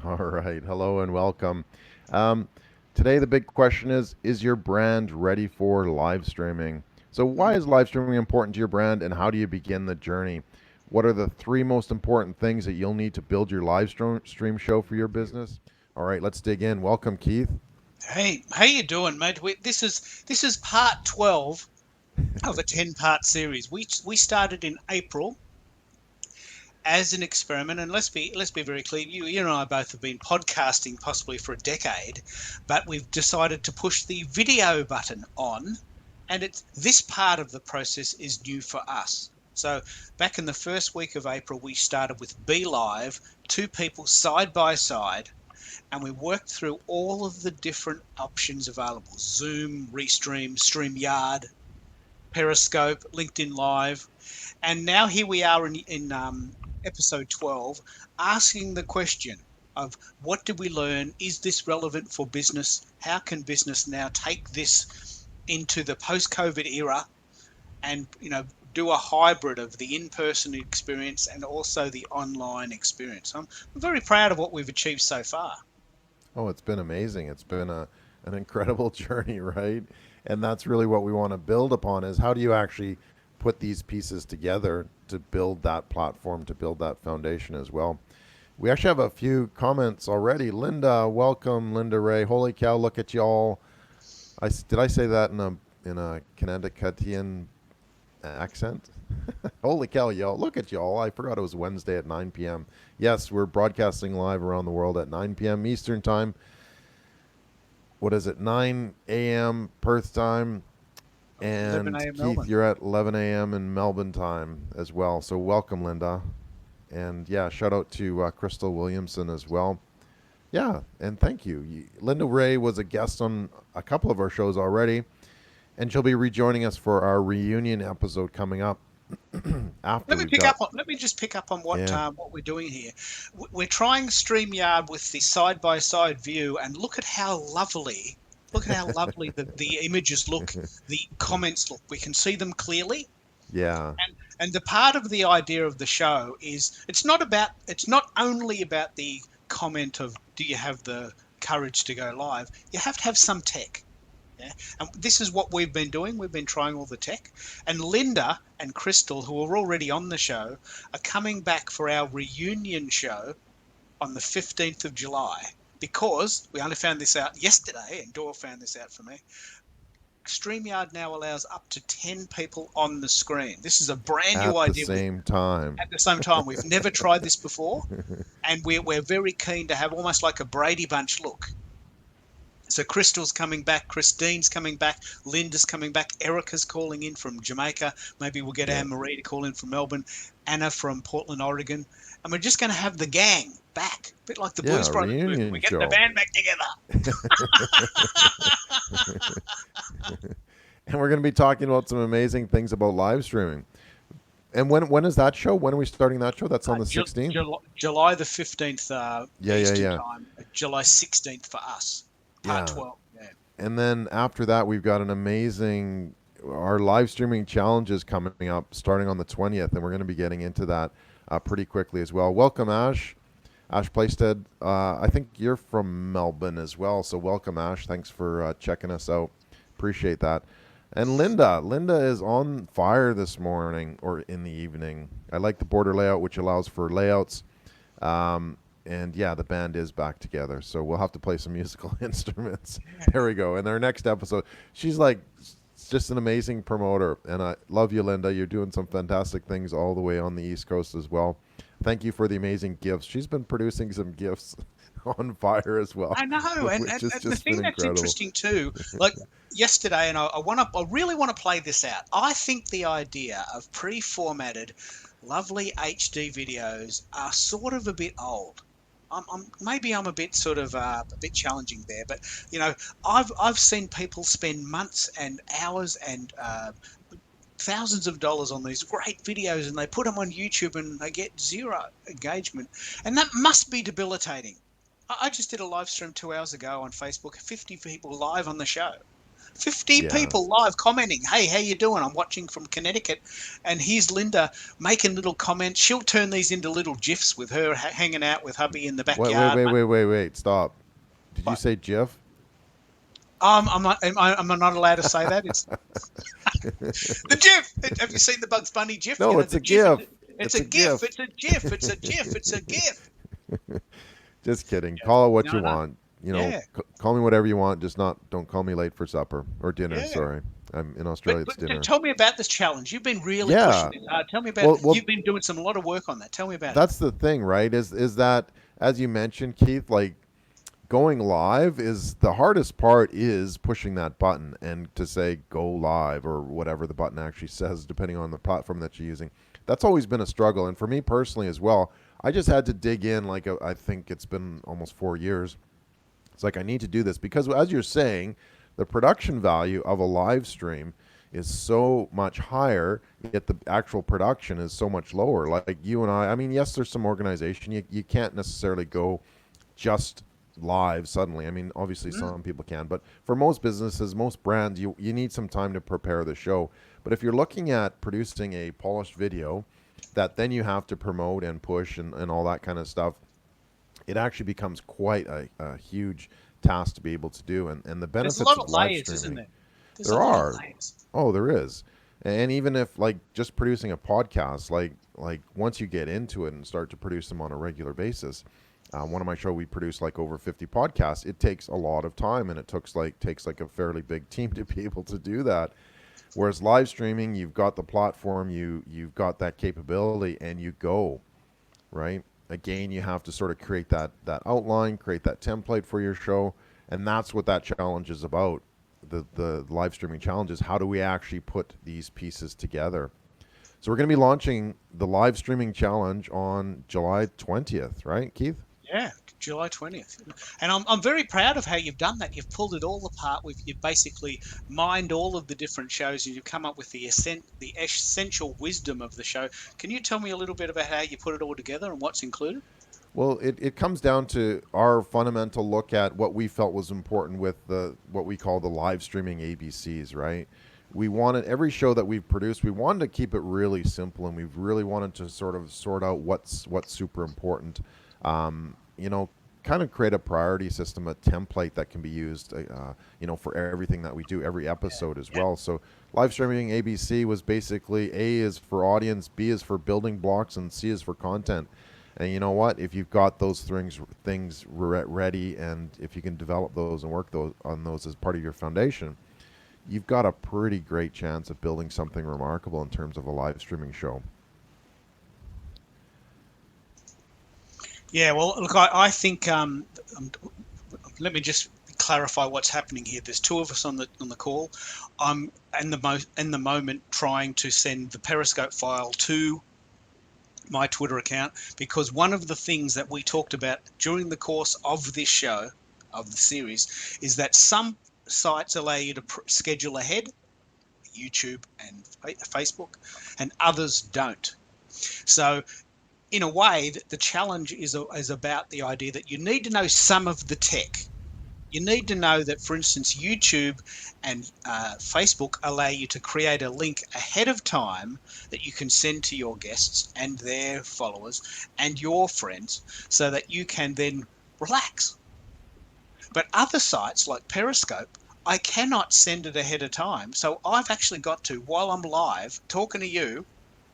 All right. Hello and welcome. Um, Today, the big question is your brand ready for live streaming? So, why Mm. is live streaming important to your brand and how do you begin the journey? What are the three most important things that you'll need to build your live stream show for your business? All right, let's dig in. Welcome, Keith. Hey, how you doing, mate? This is part 12 of a 10-part series. We started in April as an experiment, and let's be very clear. You and I both have been podcasting possibly for a decade, but we've decided to push the video button on, and it's this part of the process is new for us. So back in the first week of April, we started with Be Live, two people side by side, and we worked through all of the different options available: Zoom, Restream, StreamYard, Periscope, LinkedIn Live. And now here we are in episode 12, asking the question of what did we learn? Is this relevant for business? How can business now take this into the post-COVID era and, do a hybrid of the in-person experience and also the online experience? I'm very proud of what we've achieved so far. Oh, it's been amazing. It's been an incredible journey, right? And that's really what we want to build upon is how do you actually put these pieces together to build that platform, to build that foundation as well. We actually have a few comments already. Linda, welcome, Linda Ray. Holy cow, look at y'all. Did I say that in a Connecticutian accent? Holy cow, y'all. Look at y'all. I forgot it was Wednesday at 9 p.m. Yes, we're broadcasting live around the world at 9 p.m. Eastern Time. What is it? 9 a.m. Perth time. 11 And a.m. Keith, Melbourne. you're at 11 a.m. in Melbourne time as well. So welcome, Linda. And yeah, shout out to Crystal Williamson as well. Yeah, and thank you. Linda Ray was a guest on a couple of our shows already, and she'll be rejoining us for our reunion episode coming up after we've got. Let me just pick up on Yeah, what we're doing here. We're trying StreamYard with the side by side view, and look at how lovely the images look, the comments look. We can see them clearly, yeah, and the part of the idea of the show is it's not only about the comment of do you have the courage to go live. You have to have some tech. Yeah. And this is what we've been doing. We've been trying all the tech. And Linda and Crystal, who are already on the show, are coming back for our reunion show on the 15th of July because we only found this out yesterday, and Dora found this out for me. StreamYard now allows up to 10 people on the screen. This is a brand new at the idea. same time. At the same time, we've never tried this before, and we're very keen to have almost like a Brady Bunch look. So Crystal's coming back, Christine's coming back, Linda's coming back, Erica's calling in from Jamaica. Maybe we'll get Yeah, Anne Marie to call in from Melbourne, Anna from Portland, Oregon. And we're just going to have the gang back, a bit like the yeah, Blues a Brothers. reunion We're getting the show. band back together. And we're going to be talking about some amazing things about live streaming. And when is that show? When are we starting that show? That's on the 16th? July the 15th Yeah, yeah, Eastern yeah. Time, July 16th for us, part Yeah. 12. Yeah. And then after that, we've got an amazing our live streaming challenges coming up starting on the 20th, and we're going to be getting into that pretty quickly as well. Welcome, Ash. Ash Playstead. I think you're from Melbourne as well, so welcome, Ash. Thanks for checking us out. Appreciate that. And Linda. Linda is on fire this morning or in the evening. I like the border layout, which allows for layouts. And yeah, the band is back together, so we'll have to play some musical instruments. There we go. In our next episode, she's like just an amazing promoter, and I love you, Linda. You're doing some fantastic things all the way on the East Coast as well. Thank you for the amazing gifts. She's been producing some gifts on fire as well, I know, which has and the just thing been that's incredible. interesting too, like yesterday, and I really want to play this out. I think the idea of pre-formatted, lovely HD videos are sort of a bit old. Maybe I'm a bit sort of a bit challenging there, but you know, I've seen people spend months and hours and thousands of dollars on these great videos, and they put them on YouTube, and they get zero engagement, and that must be debilitating. I just did a live stream 2 hours ago on Facebook, 50 people live on the show. 50 Yeah. people live commenting, hey, how you doing? I'm watching from Connecticut. And here's Linda making little comments. She'll turn these into little GIFs with her hanging out with hubby in the Wait, wait, backyard. wait, wait, wait, wait. Stop. Did you But say GIF? I'm not allowed to say that. It's the GIF. Have you seen the Bugs Bunny GIF? You No, know, it's the a GIF. GIF. It's It's a a GIF. GIF. It's a GIF. It's a GIF. It's a GIF. Just kidding. Call it what you No. want. Yeah. Call me whatever you want. Just not don't call me late for supper or dinner. Yeah. Sorry, I'm in But, Australia. It's but dinner. tell me about this challenge. You've been really pushing Yeah. it hard. Tell me about. Well, You've been doing a lot of work on that. Tell me about it. that's the thing, right? Is that as you mentioned, Keith? Like going live is the hardest part. Is pushing that button and to say go live or whatever the button actually says, depending on the platform that you're using. That's always been a struggle, and for me personally as well. I just had to dig in. I think it's been almost 4 years. It's like I need to do this because, as you're saying, the production value of a live stream is so much higher, yet the actual production is so much lower. Like you and I mean, yes, there's some organization. You can't necessarily go just live suddenly. I mean, obviously Mm. some people can, but for most businesses, most brands, you need some time to prepare the show. But if you're looking at producing a polished video that then you have to promote and push and all that kind of stuff, it actually becomes quite a huge task to be able to do. And the There's a benefits lot of of live layers, isn't streaming, there? There's a there lot of are. layers. Oh, there is. And even if like just producing a podcast, like once you get into it and start to produce them on a regular basis, one of my show we produce like over 50 podcasts. It takes a lot of time, and it takes like a fairly big team to be able to do that. Whereas live streaming, you've got the platform, you've got that capability, and you go right. Again, you have to sort of create that outline, create that template for your show, and that's what that challenge is about. The live streaming challenge is how do we actually put these pieces together. So we're going to be launching the live streaming challenge on July 20th, right, Keith? Yeah, July 20th. And I'm very proud of how you've done that. You've pulled it all apart. You've basically mined all of the different shows and you've come up with the essential wisdom of the show. Can you tell me a little bit about how you put it all together and what's included? Well, it comes down to our fundamental look at what we felt was important with the what we call the live streaming ABCs, right? We wanted every show that we've produced, we wanted to keep it really simple, and we've really wanted to sort of sort out what's super important. You know, kind of create a priority system, a template that can be used, for everything that we do, every episode as Yeah. well. So live streaming ABC was basically A is for audience, B is for building blocks, and C is for content. And you know what? If you've got those things ready, and if you can develop those and work on those as part of your foundation, you've got a pretty great chance of building something remarkable in terms of a live streaming show. Yeah, well, look, I think let me just clarify what's happening here. There's two of us on the call. I'm in the moment trying to send the Periscope file to my Twitter account because one of the things that we talked about during the course of this show, of the series, is that some sites allow you to schedule ahead, YouTube and Facebook, and others don't. So in a way, the challenge is about the idea that you need to know some of the tech. You need to know that, for instance, YouTube and Facebook allow you to create a link ahead of time that you can send to your guests and their followers and your friends so that you can then relax. But other sites like Periscope, I cannot send it ahead of time. So I've actually got to, while I'm live talking to you,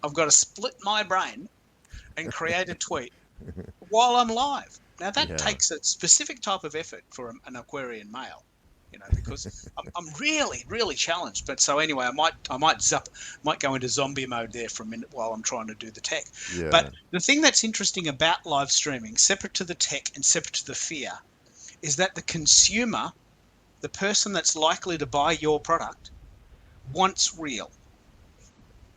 I've got to split my brain and create a tweet while I'm live. Now that Yeah. takes a specific type of effort for an Aquarian male, because I'm really, really challenged. But so anyway, might go into zombie mode there for a minute while I'm trying to do the tech. Yeah. But the thing that's interesting about live streaming, separate to the tech and separate to the fear, is that the consumer, the person that's likely to buy your product, wants real.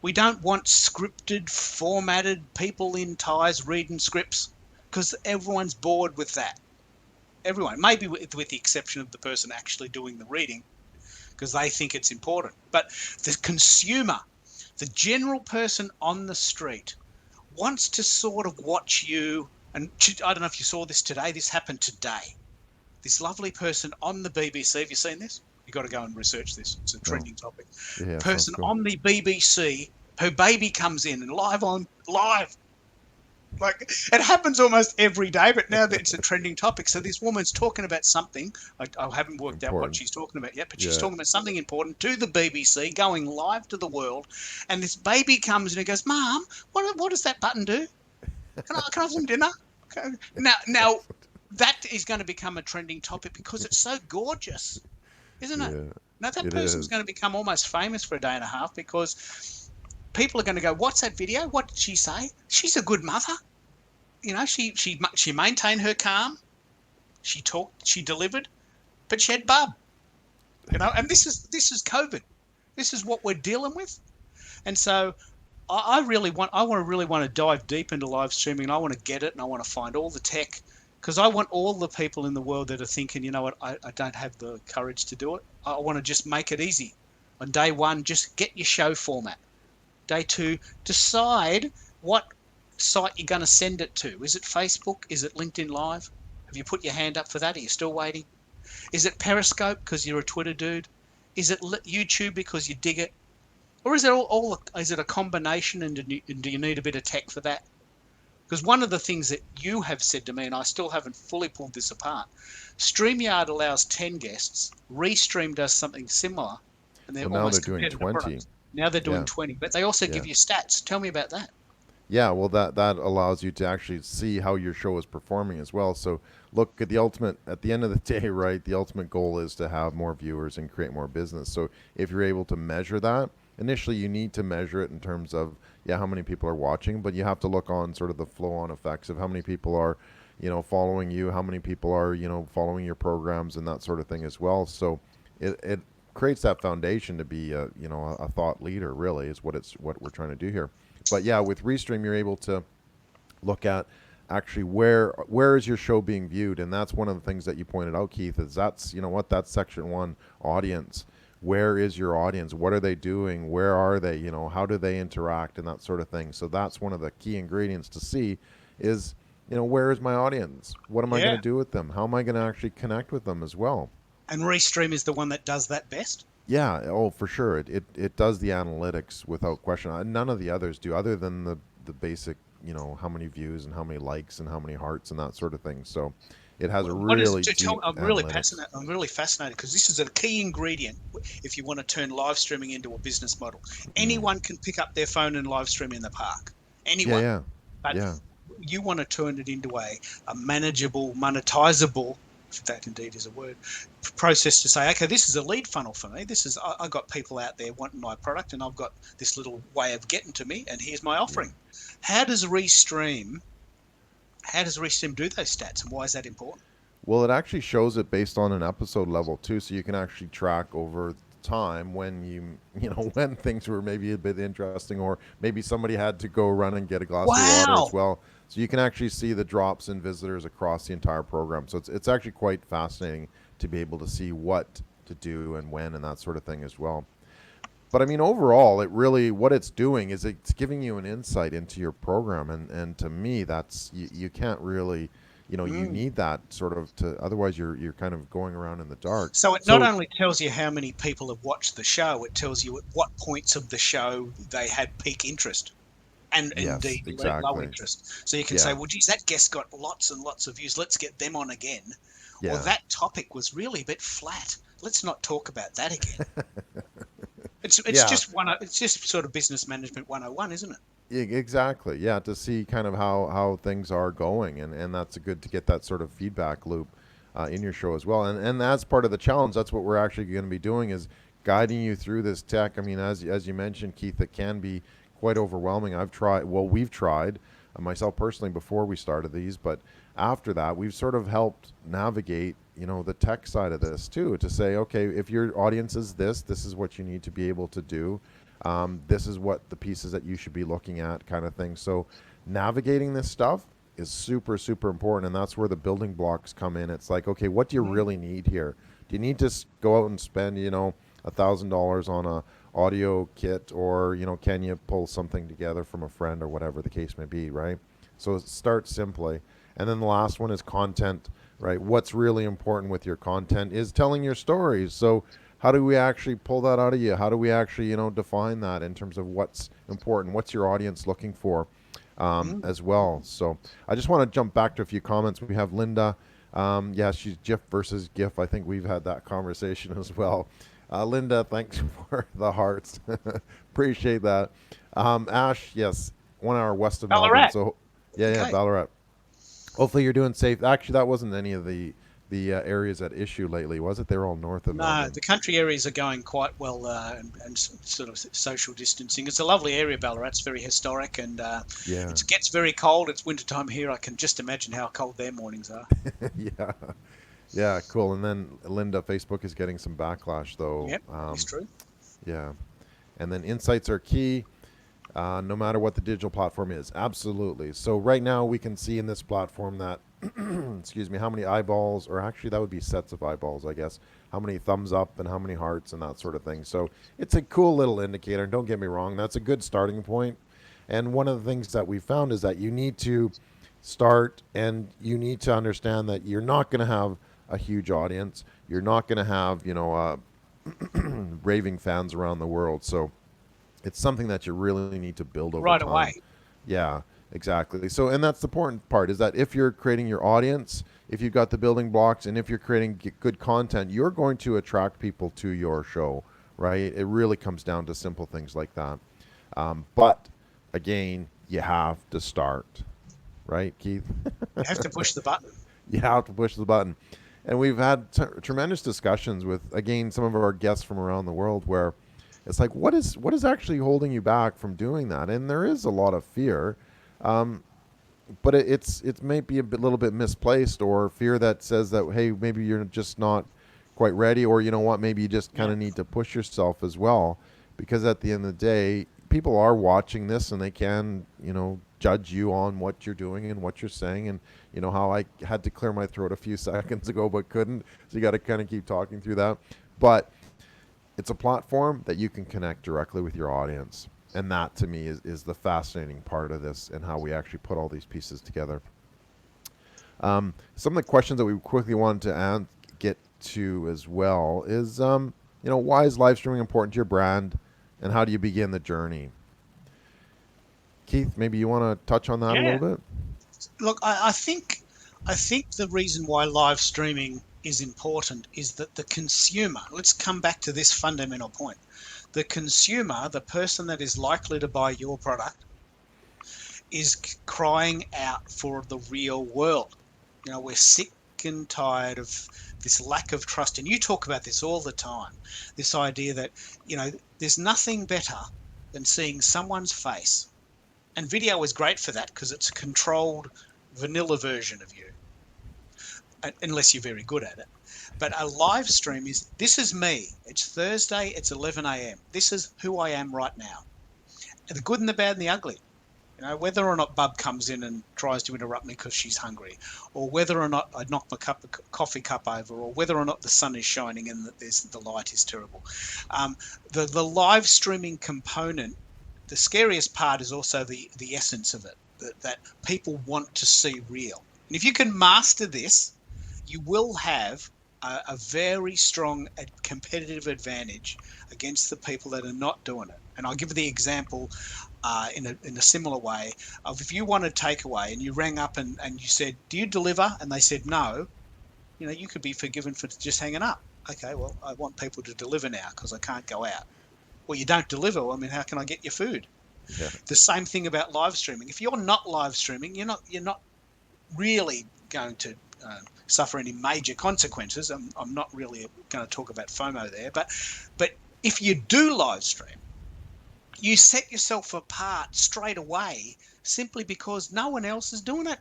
We don't want scripted, formatted people in ties reading scripts because everyone's bored with that. Everyone, maybe with the exception of the person actually doing the reading because they think it's important. But the consumer, the general person on the street, wants to sort of watch you. And I don't know if you saw this today. This happened today. This lovely person on the BBC. Have you seen this? You got to go and research this. It's a No. trending topic. Yeah, sounds Person cool. on the BBC, her baby comes in and live. Like it happens almost every day, but now that it's a trending topic, so this woman's talking about something. I haven't worked out what Important. she's talking about yet, but she's Yeah. talking about something important to the BBC, going live to the world, and this baby comes and he goes, "Mom, what does that button do? Can I have some dinner?" Okay. Now that is going to become a trending topic because it's so gorgeous, isn't it? Yeah. Now that It person's is. going to become almost famous for a day and a half because people are going to go, "What's that video? What did she say? She's a good mother." She maintained her calm. She talked. She delivered, but she had bub. And this is COVID. This is what we're dealing with. And so I really want to dive deep into live streaming. And I want to get it, and I want to find all the tech because I want all the people in the world that are thinking, you know what, I don't have the courage to do it. I want to just make it easy. On day one, just get your show format. Day two, decide what site you're going to send it to. Is it Facebook? Is it LinkedIn Live? Have you put your hand up for that? Are you still waiting? Is it Periscope because you're a Twitter dude? Is it YouTube because you dig it? Or is it is it a combination and do you need a bit of tech for that? Because one of the things that you have said to me, and I still haven't fully pulled this apart, StreamYard allows 10 guests, Restream does something similar, and they're Well, now they're almost doing competitor 20. products. Now they're doing Yeah. 20, but they also Yeah. give you stats. Tell me about that. Yeah, well, that allows you to actually see how your show is performing as well. So look at the ultimate at the end of the day, right? The ultimate goal is to have more viewers and create more business. So if you're able to measure that, initially you need to measure it in terms of how many people are watching, but you have to look on sort of the flow on effects of how many people are, following you, how many people are, following your programs and that sort of thing as well. So it creates that foundation to be a thought leader, really is what we're trying to do here. But yeah, with Restream, you're able to look at actually where is your show being viewed, and that's one of the things that you pointed out, Keith. Is that's section one audience. Where is your audience? What are they doing? Where are they? How do they interact and that sort of thing. So that's one of the key ingredients to see is where is my audience? What am I going Yeah. to do with them? How am I going to actually connect with them as well? And Restream is the one that does that best. Yeah, oh, for sure. It does the analytics without question. None of the others do, other than the basic, how many views and how many likes and how many hearts and that sort of thing. So it has a What is really to tell? deep I'm really analytics. fascinated. I'm really fascinated because this is a key ingredient if you want to turn live streaming into a business model. Mm. Anyone can pick up their phone and live stream in the park. Yeah, Anyone. yeah, But yeah, you want to turn it into a manageable, monetizable, if that indeed is a word, process to say, okay, this is a lead funnel for me. I got people out there wanting my product, and I've got this little way of getting to me, and here's my yeah. offering. How does Restream? How does Restream do those stats, and why is that important? Well, it actually shows it based on an episode level too, so you can actually track over time when when things were maybe a bit interesting, or maybe somebody had to go run and get a glass of water as Wow. well. So you can actually see the drops in visitors across the entire program. So it's actually quite fascinating to be able to see what to do and when and that sort of thing as well. But I mean, overall, it really what it's doing is it's giving you an insight into your program, and to me, that's you can't really, you Mm. need that sort of to otherwise you're kind of going around in the dark. So it not So only tells you how many people have watched the show, it tells you at what points of the show they had peak interest and yes, indeed low exactly. interest. So you can say, Yeah, well, geez, that guest got lots and lots of views. Let's get them on again. Or yeah, that topic was really a bit flat. Let's not talk about that again. It's yeah. just it's just sort of business management 101, isn't it? Exactly. Yeah, to see kind of how things are going, and that's good to get that sort of feedback loop in your show as well. And that's part of the challenge. That's what we're actually going to be doing is guiding you through this tech. I mean, as you mentioned, Keith, it can be quite overwhelming. We've tried myself personally before we started these, but after that, we've sort of helped navigate the tech side of this too, to say, okay, if your audience is this is what you need to be able to do. This is what the pieces that you should be looking at, kind of thing. So navigating this stuff is super, super important, and that's where the building blocks come in. It's like, okay, what do you Mm. really need here? Do you need to go out and spend, $1,000 on a audio kit, or can you pull something together from a friend or whatever the case may be, right? So start simply, and then the last one is content, right? What's really important with your content is telling your stories. So how do we actually pull that out of you? How do we actually, define that in terms of what's important? What's your audience looking for, Mm. as well? So I just want to jump back to a few comments. We have Linda. Yeah, she's GIF versus GIF. I think we've had that conversation as well. Linda, thanks for the hearts. Appreciate that. Ash, yes, 1 hour west of Melbourne. Ballarat. So, yeah, Okay. Ballarat. Hopefully, you're doing safe. Actually, that wasn't any of the areas at issue lately, was it? They were all north of No, Melbourne. the country areas are going quite well, and sort of social distancing. It's a lovely area, Ballarat. It's very historic, and Yeah, it gets very cold. It's wintertime here. I can just imagine how cold their mornings are. yeah, yeah. Cool. And then Linda, Facebook is getting some backlash, though. Yep, it's true. Yeah. And then insights are key, no matter what the digital platform is. Absolutely. So right now we can see in this platform that, excuse me, how many eyeballs, or actually that would be sets of eyeballs, I guess, how many thumbs up and how many hearts and that sort of thing. So it's a cool little indicator. And don't get me wrong, that's a good starting point. And one of the things that we found is that you need to start and you need to understand that you're not going to have a huge audience. You're not going to have, raving fans around the world. So it's something that you really need to build over Right time. away. Yeah, exactly. So, and that's the important part is that if you're creating your audience, if you've got the building blocks, and if you're creating good content, you're going to attract people to your show, right? It really comes down to simple things like that. But again, you have to start, right, Keith? You have to push the button. You have to push the button. And we've had tremendous discussions with, again, some of our guests from around the world where it's like, what is actually holding you back from doing that? And there is a lot of fear, but it may be little bit misplaced, or fear that says that, hey, maybe you're just not quite ready, or you know what, maybe you just kind Yeah. of need to push yourself as well, because at the end of the day, people are watching this and they can, judge you on what you're doing and what you're saying, and how I had to clear my throat a few seconds ago but couldn't, so you got to kind of keep talking through that. But it's a platform that you can connect directly with your audience. And that to me is the fascinating part of this and how we actually put all these pieces together. Some of the questions that we quickly wanted to get to as well is, why is live streaming important to your brand, and how do you begin the journey? Keith, maybe you want to touch on that a little Yeah. bit? Look, I think the reason why live streaming is important is that the consumer, let's come back to this fundamental point. The consumer, the person that is likely to buy your product, is crying out for the real world. We're sick and tired of this lack of trust. And you talk about this all the time, this idea that, there's nothing better than seeing someone's face. And video is great for that because it's a controlled vanilla version of you, unless you're very good at it. But a live stream is, this is me. It's Thursday, it's 11 a.m. This is who I am right now. The good and the bad and the ugly. Whether or not Bub comes in and tries to interrupt me because she's hungry, or whether or not I knock my coffee cup over, or whether or not the sun is shining and that the light is terrible. The live streaming component, the scariest part is also the essence of it, that people want to see real. And if you can master this, you will have a very strong competitive advantage against the people that are not doing it. And I'll give you the example in a similar way of, if you wanted takeaway and you rang up and you said, do you deliver? And they said no, you could be forgiven for just hanging up. Okay, well, I want people to deliver now because I can't go out. Well, you don't deliver. Well, I mean, how can I get your food? Yeah. The same thing about live streaming. If you're not live streaming, you're not really going to suffer any major consequences. I'm not really going to talk about FOMO there, but if you do live stream, you set yourself apart straight away simply because no one else is doing it.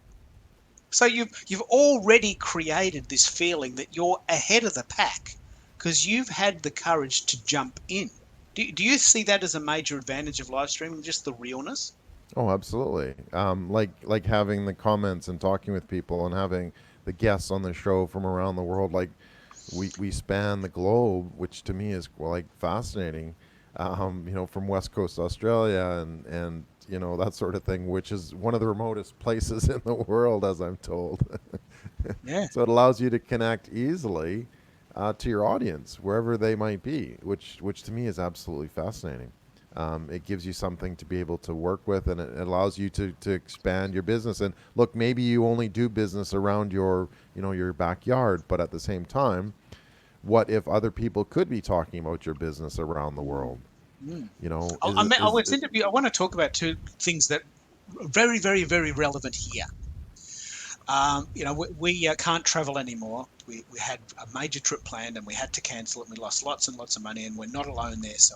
So you've already created this feeling that you're ahead of the pack because you've had the courage to jump in. Do you see that as a major advantage of live streaming, just the realness? Oh, absolutely. Like having the comments and talking with people and having the guests on the show from around the world. Like we span the globe, which to me is, well, like, fascinating. From West Coast Australia and that sort of thing, which is one of the remotest places in the world, as I'm told. Yeah. So it allows you to connect easily, to your audience, wherever they might be, which to me is absolutely fascinating. It gives you something to be able to work with, and it allows you to expand your business. And look, maybe you only do business around your backyard, but at the same time, what if other people could be talking about your business around the Mm. world? Mm. You know, I was interview. I want to talk about two things that are very, very, very relevant here. We can't travel anymore. We had a major trip planned and we had to cancel it. And we lost lots and lots of money, and we're not alone there. So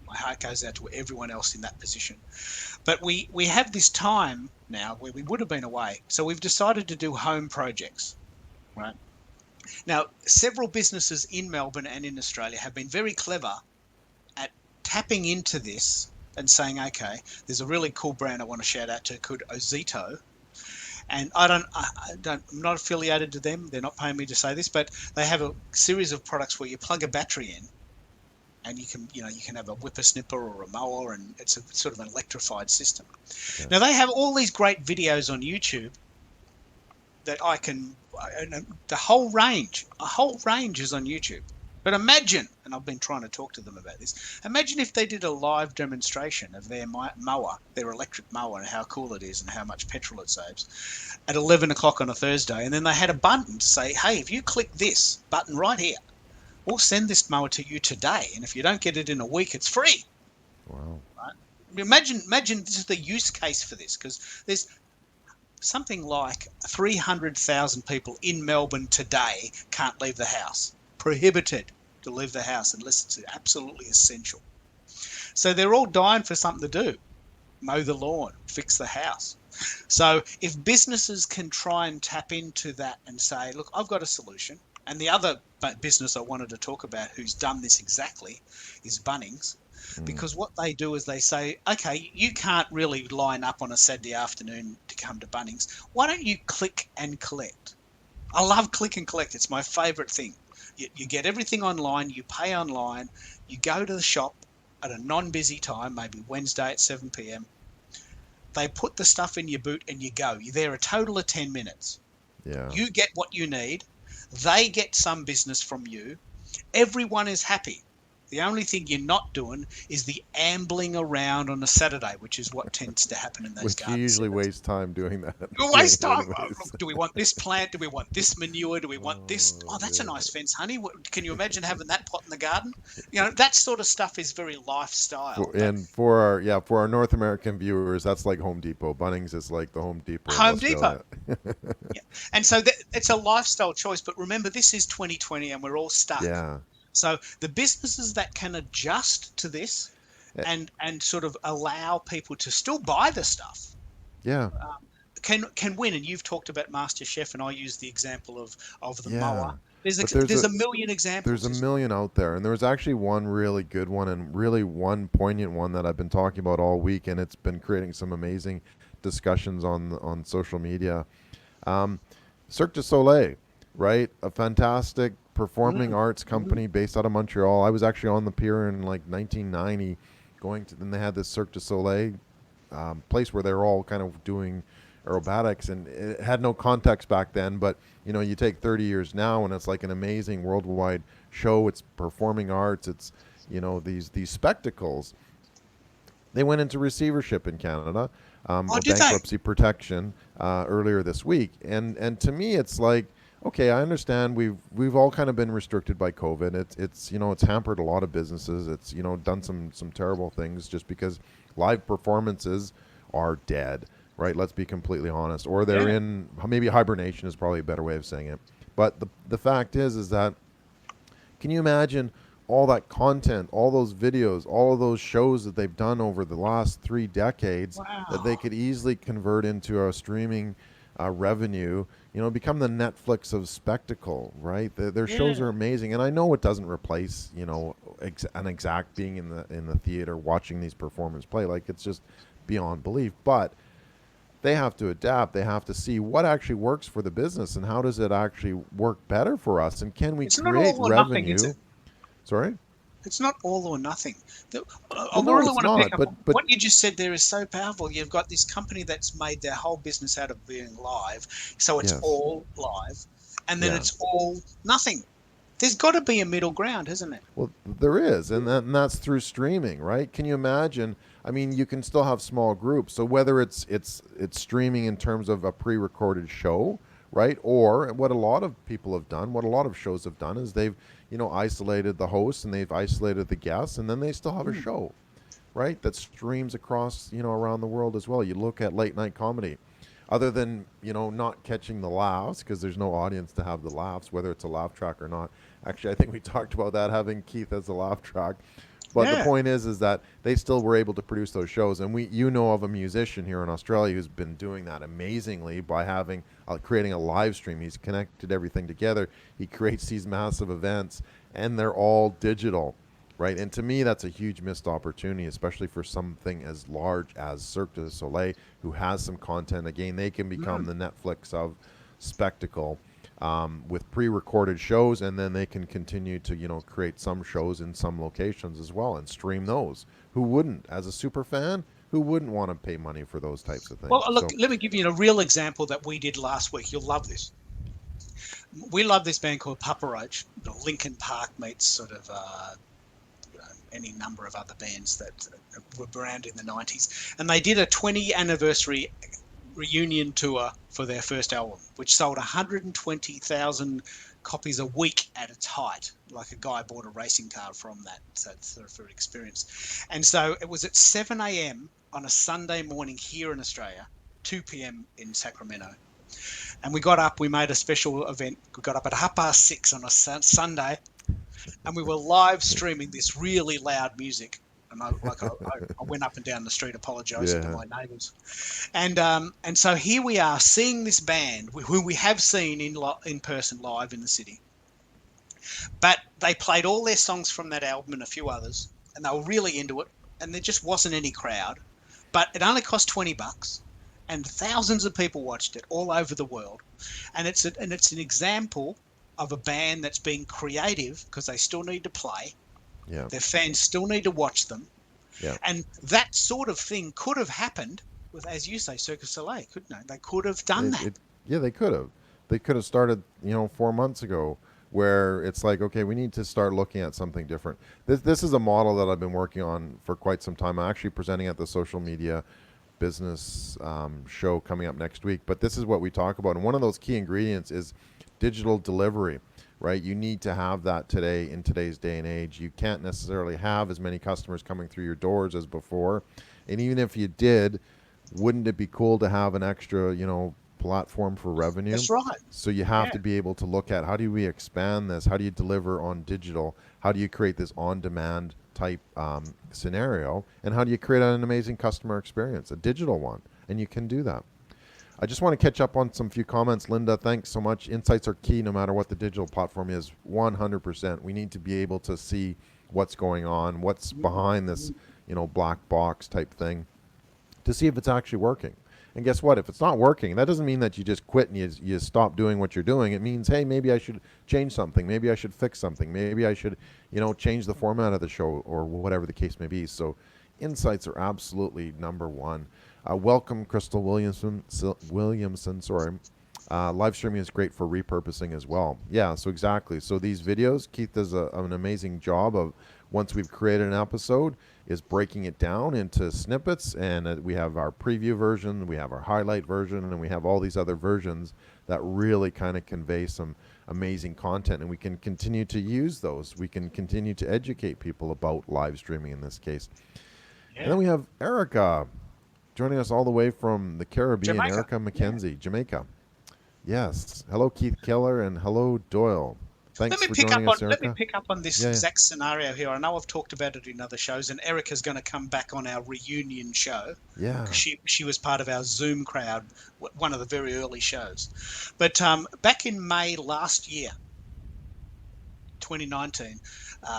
my heart goes out to everyone else in that position. But we have this time now where we would have been away. So we've decided to do home projects, right? Now, several businesses in Melbourne and in Australia have been very clever at tapping into this and saying, okay, there's a really cool brand I want to shout out to called Ozito. And I'm not affiliated to them. They're not paying me to say this, but they have a series of products where you plug a battery in, and you can have a whippersnipper or a mower, and it's a sort of an electrified system. yeah, Now they have all these great videos on YouTube that I can, the a whole range is on YouTube. But imagine, and I've been trying to talk to them about this, imagine if they did a live demonstration of their mower, their electric mower, and how cool it is and how much petrol it saves at 11 o'clock on a Thursday. And then they had a button to say, hey, if you click this button right here, we'll send this mower to you today. And if you don't get it in a week, it's free. wow, Right? Imagine this is the use case for this, because there's something like 300,000 people in Melbourne today can't leave the house. Prohibited to leave the house unless it's absolutely essential. So they're all dying for something to do. Mow the lawn, fix the house. So if businesses can try and tap into that and say, look, I've got a solution. And the other business I wanted to talk about who's done this exactly is Bunnings. mm, Because what they do is they say, okay, you can't really line up on a Saturday afternoon to come to Bunnings. Why don't you click and collect? I love click and collect. It's my favorite thing. You get everything online, you pay online, you go to the shop at a non-busy time, maybe Wednesday at 7 p.m. They put the stuff in your boot and you go. You're there a total of 10 minutes. yeah. You get what you need. They get some business from you. Everyone is happy. The only thing you're not doing is the ambling around on a Saturday, which is what tends to happen in those Which you garden usually centres. waste time doing that. You Doing waste it time. anyways. Look, do we want this plant? Do we want this manure? Do we want this? Oh Oh, that's a yeah. nice fence, honey. Can you imagine having that pot in the garden? That sort of stuff is very lifestyle. But For our North American viewers, that's like Home Depot. Bunnings is like the Home Depot of Home Depot. Australia. Yeah. And so it's a lifestyle choice. But remember, this is 2020 and we're all stuck. Yeah. So the businesses that can adjust to this Eh, and sort of allow people to still buy the stuff Yeah. can win. And you've talked about Master Chef, and I use the example of the mower. Yeah. There's But there's there's a a million there's examples. a million out there, and there was actually one really good one and really one poignant one that I've been talking about all week, and it's been creating some amazing discussions on social media. Um, Cirque du Soleil, right? A fantastic performing Mm, arts mm, company based out of Montreal. I was actually on the pier in like 1990, then they had this Cirque du Soleil place where they were all kind of doing aerobatics, and it had no context back then. But you take 30 years now, and it's like an amazing worldwide show. It's performing arts. It's these spectacles. They went into receivership in Canada, oh, or did they? bankruptcy protection earlier this week. And to me, it's like, okay, I understand we've all kind of been restricted by COVID. It's hampered a lot of businesses. It's done some terrible things just because live performances are dead, right? Let's be completely honest. Or they're Yeah. in maybe hibernation is probably a better way of saying it. But the fact is that, can you imagine all that content, all those videos, all of those shows that they've done over the last 3 decades that they Wow. could easily convert into a streaming revenue, become the Netflix of spectacle, right? Their shows Yeah. are amazing, and I know it doesn't replace, an exact being in the theater watching these performers play. Like, it's just beyond belief, but they have to adapt. They have to see what actually works for the business and how does it actually work better for us, and can we It's not create all or nothing, is revenue. it? Sorry. It's not all or nothing. I Well, no, really it's want to pick not. up But what you just said there is so powerful. You've got this company that's made their whole business out of being live, so it's yes, all live, and then yeah, it's all nothing. There's got to be a middle ground, hasn't it? Well, there is, and that's through streaming, right? Can you imagine? I mean, you can still have small groups. So whether it's streaming in terms of a pre-recorded show, right? Or what a lot of people have done, what a lot of shows have done is they've, isolated the hosts and they've isolated the guests, and then they still have a show, right? That streams across, around the world as well. You look at late night comedy. Other than, not catching the laughs because there's no audience to have the laughs, whether it's a laugh track or not. Actually, I think we talked about that, having Keith as a laugh track. But the Yeah. point is that they still were able to produce those shows. And you know of a musician here in Australia who's been doing that amazingly by having creating a live stream. He's connected everything together. He creates these massive events, and they're all digital, right? And to me, that's a huge missed opportunity, especially for something as large as Cirque du Soleil, who has some content. Again, they can become the Netflix of spectacle, with pre-recorded shows, and then they can continue to create some shows in some locations as well and stream those. Who wouldn't, as a super fan, who wouldn't want to pay money for those types of things? Well, look, let me give you a real example that we did last week. You'll love this. We love this band called Papa Roach. Linkin Park meets sort of any number of other bands that were around in the 90s. And they did a 20 anniversary reunion tour for their first album, which sold 120,000 copies a week at its height. Like a guy bought a racing car from that, so for experience. And so it was at 7 a.m. on a Sunday morning here in Australia, 2 p.m. in Sacramento. And we got up, we made a special event. We got up at 6:30 on a Sunday, and we were live streaming this really loud music. And I went up and down the street apologising to my neighbours. And so here we are seeing this band who we have seen in person live in the city. But they played all their songs from that album and a few others, and they were really into it, and there just wasn't any crowd. But it only cost $20, and thousands of people watched it all over the world. And it's an example of a band that's being creative because they still need to play. Yeah. Their fans still need to watch them. Yeah. And that sort of thing could have happened with, as you say, Cirque du Soleil, couldn't it? They could have done that. They could have. They could have started, 4 months ago, where it's like, okay, we need to start looking at something different. This is a model that I've been working on for quite some time. I'm actually presenting at the social media business show coming up next week. But this is what we talk about. And one of those key ingredients is digital delivery. Right, you need to have that today in today's day and age. You can't necessarily have as many customers coming through your doors as before, and even if you did, wouldn't it be cool to have an extra, platform for revenue? That's right. So you have to be able to look at, how do we expand this? How do you deliver on digital? How do you create this on-demand type scenario? And how do you create an amazing customer experience, a digital one? And you can do that. I just want to catch up on some few comments. Linda, thanks so much. Insights are key no matter what the digital platform is. 100%. We need to be able to see what's going on, what's behind this, black box type thing, to see if it's actually working. And guess what? If it's not working, that doesn't mean that you just quit and you stop doing what you're doing. It means, hey, maybe I should change something. Maybe I should fix something. Maybe I should, change the format of the show, or whatever the case may be. So insights are absolutely number one. Welcome, Crystal Williamson. Live streaming is great for repurposing as well. Yeah, so exactly. So these videos, Keith does an amazing job of, once we've created an episode, is breaking it down into snippets. And we have our preview version, we have our highlight version, and we have all these other versions that really kind of convey some amazing content. And we can continue to use those. We can continue to educate people about live streaming in this case. Yeah. And then we have Erica joining us all the way from the Caribbean, Jamaica. Erica McKenzie, Jamaica. Yes. Hello, Keith Keller, and hello, Doyle. Thanks for joining us, Erica. Let me pick up on this exact scenario here. I know I've talked about it in other shows, and Erica's going to come back on our reunion show. Yeah. She was part of our Zoom crowd, one of the very early shows. But back in May last year, 2019,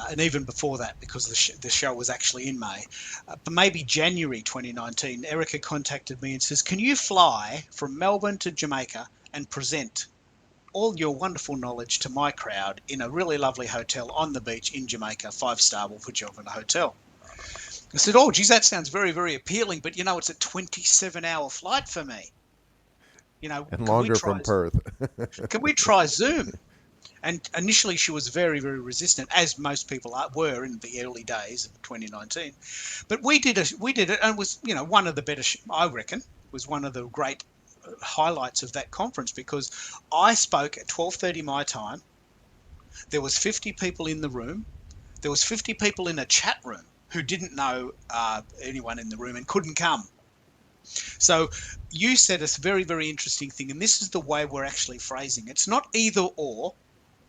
and even before that, because the show was actually in May, but maybe January 2019, Erica contacted me and says, can you fly from Melbourne to Jamaica and present all your wonderful knowledge to my crowd in a really lovely hotel on the beach in Jamaica, 5-star, we'll put you up in a hotel. I said, oh, geez, that sounds very, very appealing, but, it's a 27-hour flight for me. And longer from Perth. Can we try Zoom? And initially, she was very, very resistant, as most people were in the early days of 2019. But we did it, and it was, one of the better. I reckon was one of the great highlights of that conference, because I spoke at 12:30 my time. There was 50 people in the room. There was 50 people in a chat room who didn't know anyone in the room and couldn't come. So you said a very, very interesting thing, and this is the way we're actually phrasing it. It's not either or.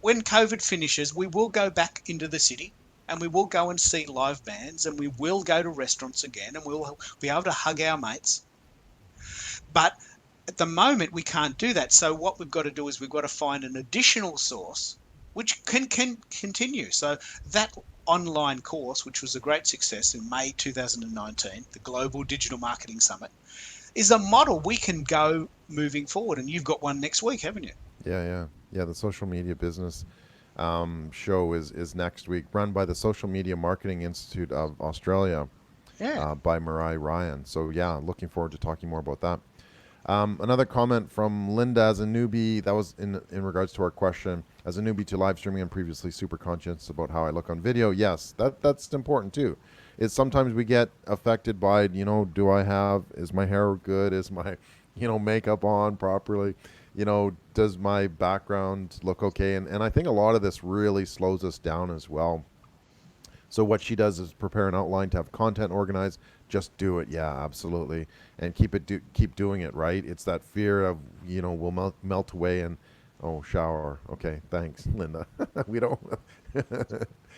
When COVID finishes, we will go back into the city, and we will go and see live bands, and we will go to restaurants again, and we'll be able to hug our mates. But at the moment, we can't do that. So what we've got to do is we've got to find an additional source which can continue. So that online course, which was a great success in May 2019, the Global Digital Marketing Summit, is a model we can go moving forward. And you've got one next week, haven't you? Yeah. The social media business show is next week, run by the Social Media Marketing Institute of Australia, Yeah. by Mariah Ryan. So yeah, looking forward to talking more about that. Another comment from Linda: as a newbie, that was in regards to our question. As a newbie to live streaming, I'm previously super conscious about how I look on video. Yes, that's important too. Is sometimes we get affected by, is my hair good? Is my, makeup on properly? Does my background look okay? And I think a lot of this really slows us down as well. So what she does is prepare an outline to have content organized. Just do it, yeah, absolutely, and keep doing it. Right? It's that fear of will melt away, and shower. Okay, thanks, Linda. We don't.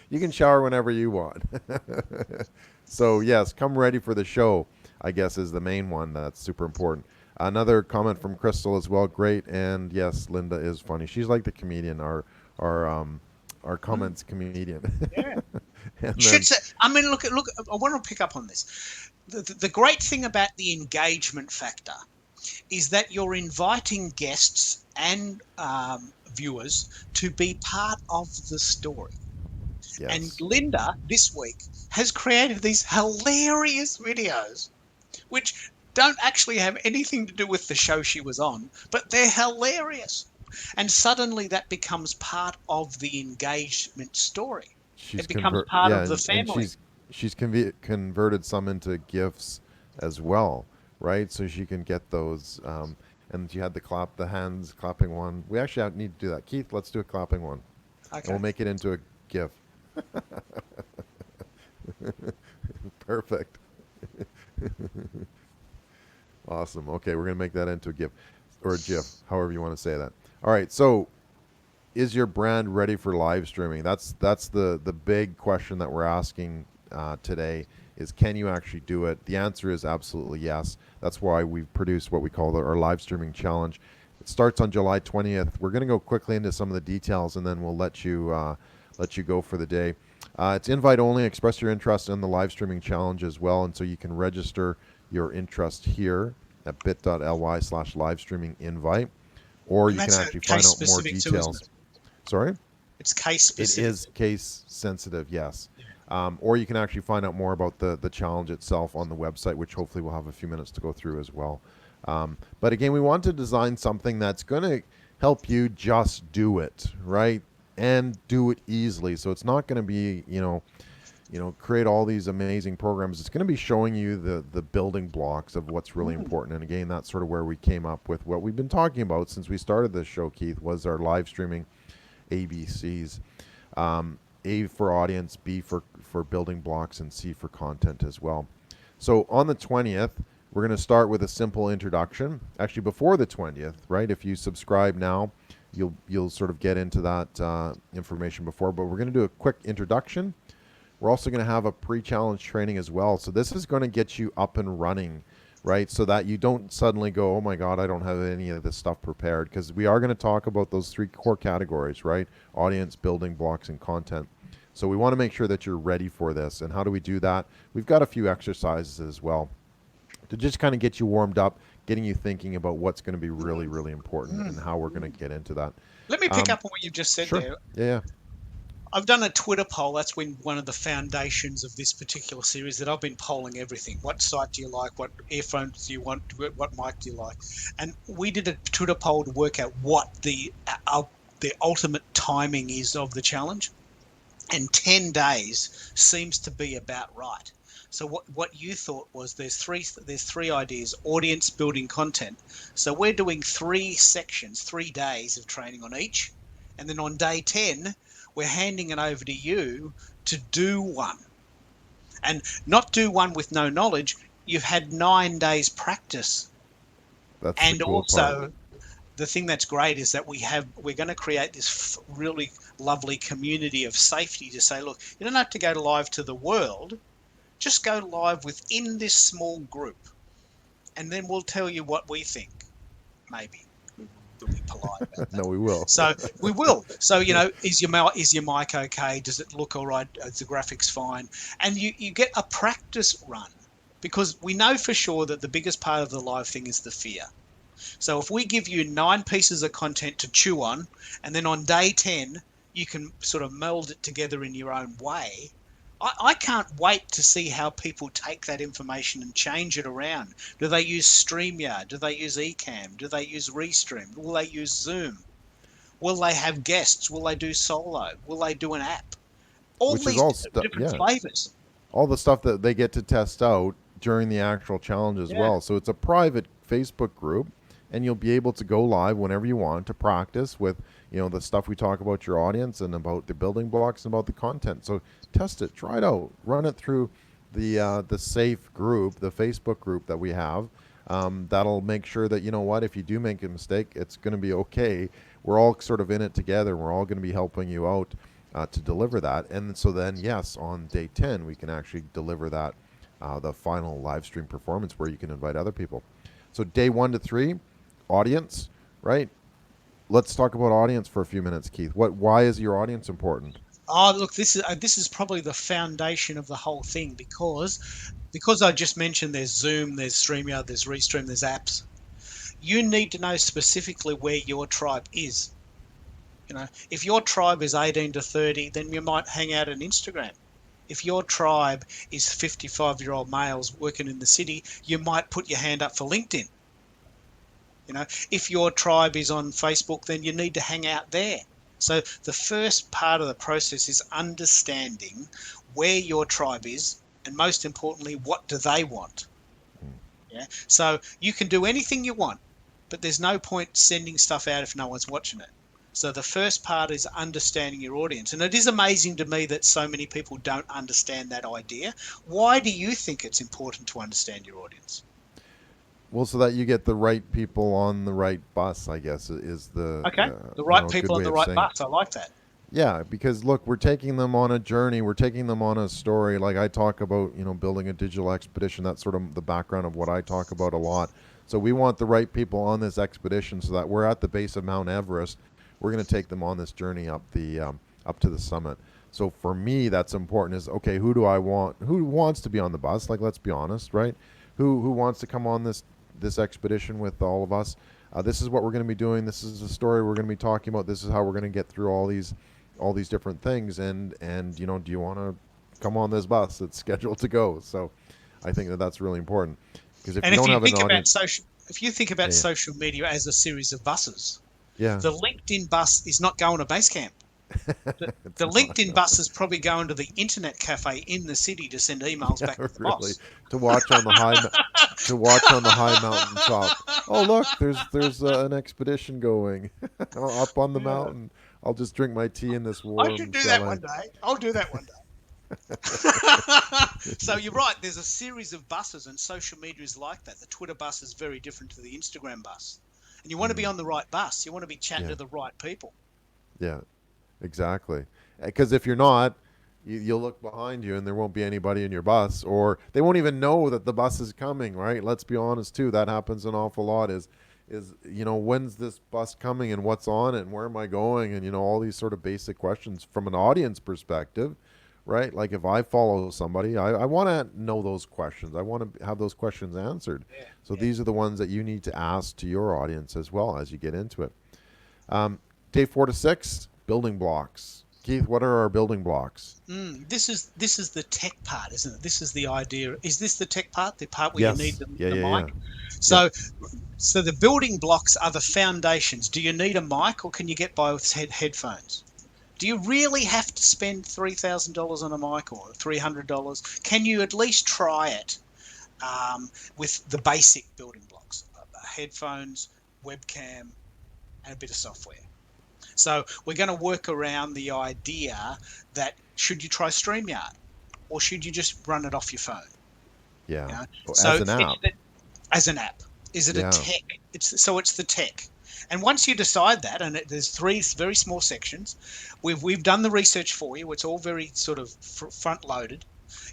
You can shower whenever you want. So yes, come ready for the show, I guess, is the main one. That's super important. Another comment from Crystal as well. Great, and yes, Linda is funny. She's like the comedian, our comments comedian. Yeah. And You then should say, I mean, look, I want to pick up on this. The great thing about the engagement factor is that you're inviting guests and viewers to be part of the story. And yes, Linda, this week, has created these hilarious videos, which don't actually have anything to do with the show she was on, but they're hilarious. And suddenly that becomes part of the engagement story. she's It becomes convert part yeah, of the and family. she's converted some into gifs as well, right? So she can get those. And she had the hands clapping one. We actually need to do that. Keith, let's do a clapping one, and we'll Okay. make it into a gif. Perfect. Awesome. Okay, we're gonna make that into a GIF or a GIF, however you want to say that. All right. So, is your brand ready for live streaming? That's the big question that we're asking today. Is, can you actually do it? The answer is absolutely yes. That's why we've produced what we call our live streaming challenge. It starts on July 20th. We're going to go quickly into some of the details, and then we'll let you go for the day. It's invite only. Express your interest in the live streaming challenge as well, and so you can register your interest here at bit.ly/live streaming invite, or And you can that's a actually find case out more specific too, isn't details. it? Sorry? It's case It specific. is case sensitive, yes. Yeah. Or you can actually find out more about the challenge itself on the website, which hopefully we'll have a few minutes to go through as well. But again, we want to design something that's going to help you just do it, right? And do it easily. So it's not going to be, create all these amazing programs. It's going to be showing you the building blocks of what's really important. And again, that's sort of where we came up with what we've been talking about since we started this show, Keith, was our live streaming ABCs. A for audience, B for building blocks, and C for content as well. So on the 20th, we're going to start with a simple introduction. Actually, before the 20th, right? If you subscribe now, you'll sort of get into that information before. But we're going to do a quick introduction. We're also going to have a pre-challenge training as well. So this is going to get you up and running, right? So that you don't suddenly go, oh my God, I don't have any of this stuff prepared. Because we are going to talk about those three core categories, right? Audience, building blocks, and content. So we want to make sure that you're ready for this. And how do we do that? We've got a few exercises as well to just kind of get you warmed up, getting you thinking about what's going to be really, really important and how we're going to get into that. Let me pick up on what you've just said Sure. there. Yeah. I've done a Twitter poll. That's been one of the foundations of this particular series, that I've been polling everything. What site do you like? What earphones do you want? What mic do you like? And we did a Twitter poll to work out what our the ultimate timing is of the challenge, and 10 days seems to be about right. So what you thought was there's three ideas: audience, building, content. So we're doing 3 sections, 3 days of training on each, and then on day 10 we're handing it over to you to do one, and not do one with no knowledge. You've had 9 days practice. That's the And cool part. also, the thing that's great is that we're going to create this really lovely community of safety to say, look, you don't have to go live to the world, just go live within this small group, and then we'll tell you what we think. Maybe we'll be polite about that. No, we will. So we will. So is your mic okay? Does it look all right? Is the graphics fine? And you get a practice run, because we know for sure that the biggest part of the live thing is the fear. So if we give you 9 pieces of content to chew on, and then on day 10, you can sort of meld it together in your own way, I can't wait to see how people take that information and change it around. Do they use StreamYard? Do they use Ecamm? Do they use Restream? Will they use Zoom? Will they have guests? Will they do solo? Will they do an app? All Which is these all stuff. different Yeah, flavors. all the stuff that they get to test out during the actual challenge as Yeah. well. So it's a private Facebook group, and you'll be able to go live whenever you want to practice with the stuff we talk about your audience and about the building blocks and about the content. So test it, try it out, run it through the safe group, the Facebook group that we have. That'll make sure that if you do make a mistake, it's going to be okay. We're all sort of in it together. We're all going to be helping you out to deliver that. And so then, yes, on day 10, we can actually deliver that, the final live stream performance where you can invite other people. So day 1 to 3, audience, right? Let's talk about audience for a few minutes, Keith. Why is your audience important? Oh, look, this is probably the foundation of the whole thing, because I just mentioned there's Zoom, there's StreamYard, there's Restream, there's apps. You need to know specifically where your tribe is. If your tribe is 18 to 30, then you might hang out on Instagram. If your tribe is 55-year-old males working in the city, you might put your hand up for LinkedIn. If your tribe is on Facebook, then you need to hang out there. So the first part of the process is understanding where your tribe is, and most importantly, what do they want? Yeah. So you can do anything you want, but there's no point sending stuff out if no one's watching it. So the first part is understanding your audience. And it is amazing to me that so many people don't understand that idea. Why do you think it's important to understand your audience? Well, so that you get the right people on the right bus, I guess, is the Okay. The right good people on way the of right saying it. bus. I like that. Yeah, because look, we're taking them on a journey. We're taking them on a story. Like I talk about, building a digital expedition. That's sort of the background of what I talk about a lot. So we want the right people on this expedition so that we're at the base of Mount Everest. We're going to take them on this journey up to the summit. So for me, that's important. Is okay. Who do I want? Who wants to be on the bus? Like, let's be honest, right? Who wants to come on this expedition with all of us? This is what we're going to be doing. This is the story we're going to be talking about. This is how we're going to get through all these different things. And do you want to come on this bus? It's scheduled to go. So I think that that's really important, because if And you don't have an audience, if you think about yeah, social media as a series of buses, yeah, the LinkedIn bus is not going to base camp. it's The not, LinkedIn no. bus is probably going to the internet cafe in the city to send emails Yeah, back to the really, boss. to watch on the to watch on the high mountain top. Oh, look, there's an expedition going up on the Yeah. mountain. I'll just drink my tea in this I should warm do that chalet. one day. I'll do that one day. So you're right. There's a series of buses, and social media is like that. The Twitter bus is very different to the Instagram bus, and you want to be Mm, on the right bus. You want to be chatting yeah, to the right people. yeah, exactly. Because if you're not, you'll look behind you and there won't be anybody in your bus, or they won't even know that the bus is coming. Right? Let's be honest too. That happens an awful lot. Is when's this bus coming and what's on it and where am I going, and all these sort of basic questions from an audience perspective, right? Like if I follow somebody, I want to know those questions. I want to have those questions answered. Yeah, So yeah. these are the ones that you need to ask to your audience as well as you get into it. Um, Day 4 to 6, building blocks. Keith, what are our building blocks? This is the tech part, isn't it? This is the idea. Is this the tech part? The part where you need Yes. the, Yeah, the yeah, yeah. mic? Yep. So, so the building blocks are the foundations. Do you need a mic, or can you get by with headphones? Do you really have to spend $3,000 on a mic or $300? Can you at least try it with the basic building blocks? Headphones, webcam, and a bit of software. So we're going to work around the idea that should you try StreamYard or should you just run it off your phone? Yeah. You know, Oh, as so an it's app. the, as an app. Is it a Yeah. tech? It's the tech. And once you decide that, and there's three very small sections, we've done the research for you. It's all very sort of front loaded.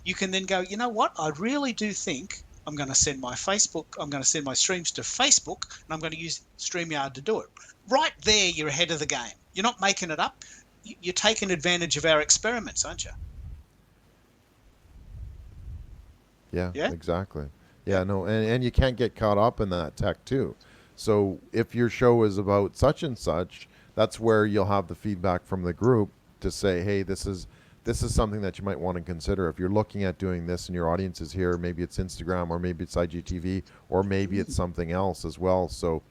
You can then go, you know what? I really do think I'm going to send my Facebook. I'm going to send my streams to Facebook, and I'm going to use StreamYard to do it. Right there, you're ahead of the game. You're not making it up. You're taking advantage of our experiments, aren't you? Yeah, Yeah. exactly. Yep. Yeah, no, and you can't get caught up in that tech too. So if your show is about such and such, that's where you'll have the feedback from the group to say, hey, this is something that you might want to consider. If you're looking at doing this and your audience is here, maybe it's Instagram or maybe it's IGTV or maybe it's something else as well. So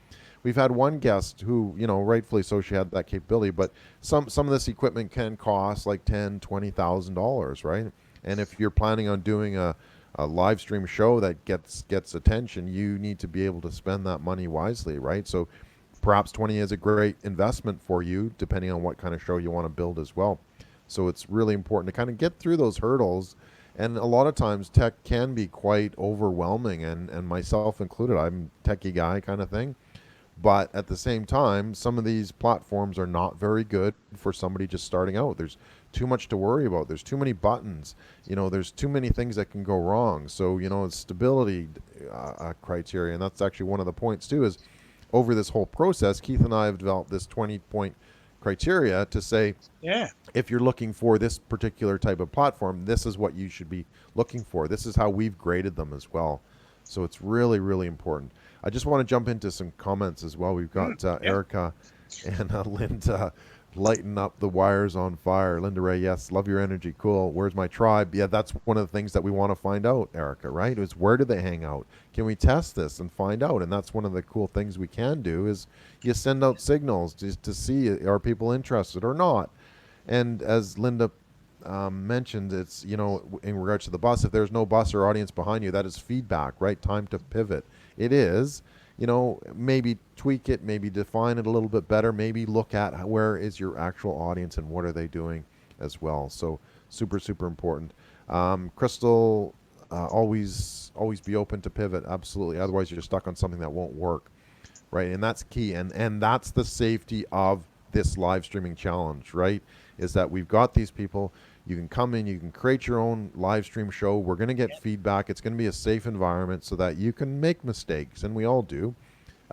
we've had one guest who, rightfully so, she had that capability, but some of this equipment can cost like $10,000, $20,000, right? And if you're planning on doing a live stream show that gets attention, you need to be able to spend that money wisely, right? So perhaps 20 is a great investment for you, depending on what kind of show you want to build as well. So it's really important to kind of get through those hurdles. And a lot of times tech can be quite overwhelming, and myself included. I'm a techie guy kind of thing. But at the same time, some of these platforms are not very good for somebody just starting out. There's too much to worry about. There's too many buttons. There's too many things that can go wrong. So, it's stability criteria. And that's actually one of the points, too, is over this whole process, Keith and I have developed this 20-point criteria to say, Yeah. if you're looking for this particular type of platform, this is what you should be looking for. This is how we've graded them as well. So it's really, really important. I just want to jump into some comments as well. We've got Yeah. Erica and Linda lighting up the wires on fire. Linda Ray, yes, love your energy. Cool. Where's my tribe? Yeah, that's one of the things that we want to find out, Erica, right? Is where do they hang out? Can we test this and find out? And that's one of the cool things we can do is you send out signals to see are people interested or not. And as Linda mentioned, it's, in regards to the bus, if there's no bus or audience behind you, that is feedback, right? Time to pivot. It is, maybe tweak it, maybe define it a little bit better, maybe look at where is your actual audience and what are they doing as well. So super, super important. Crystal, always be open to pivot. Absolutely. Otherwise, you're stuck on something that won't work, right? And that's key. And that's the safety of this live streaming challenge, right? Is that we've got these people. You can come in, you can create your own live stream show. We're going to get feedback. It's going to be a safe environment so that you can make mistakes, and we all do.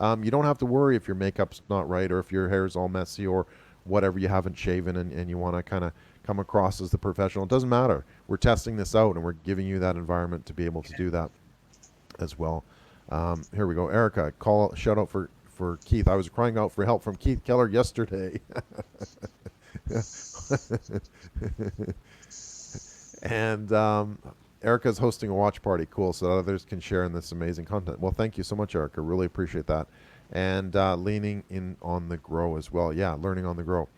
You don't have to worry if your makeup's not right or if your hair's all messy or whatever, you haven't shaven and you want to kind of come across as the professional. It doesn't matter. We're testing this out and we're giving you that environment to be able to do that as well. Here we go. Erica, shout out for Keith. I was crying out for help from Keith Keller yesterday. And Erica's hosting a watch party. Cool. So that others can share in this amazing content. Well, thank you so much, Erica. Really appreciate that. And leaning in on the grow as well. Yeah, learning on the grow.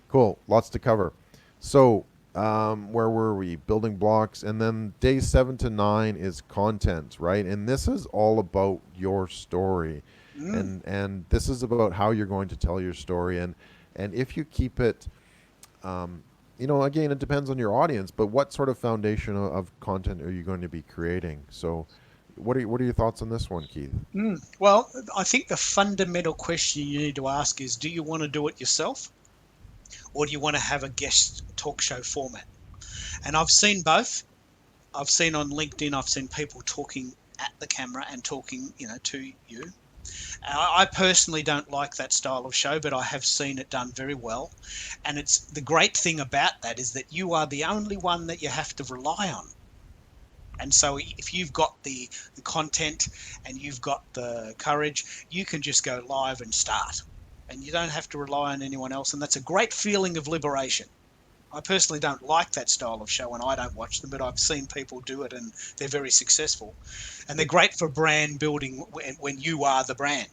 Cool. Lots to cover. So, where were we? Building blocks. And then day 7 to 9 is content, right? And this is all about your story. And this is about how you're going to tell your story. And if you keep it, again, it depends on your audience, but what sort of foundation of content are you going to be creating? So what are your thoughts on this one, Keith? Well, I think the fundamental question you need to ask is, do you want to do it yourself, or do you want to have a guest talk show format? And I've seen both. I've seen on LinkedIn, I've seen people talking at the camera and talking, to you. I personally don't like that style of show, but I have seen it done very well. And it's the great thing about that is that you are the only one that you have to rely on. And so if you've got the content and you've got the courage, you can just go live and start. And you don't have to rely on anyone else. And that's a great feeling of liberation. I personally don't like that style of show, and I don't watch them, but I've seen people do it, and they're very successful, and they're great for brand building when you are the brand.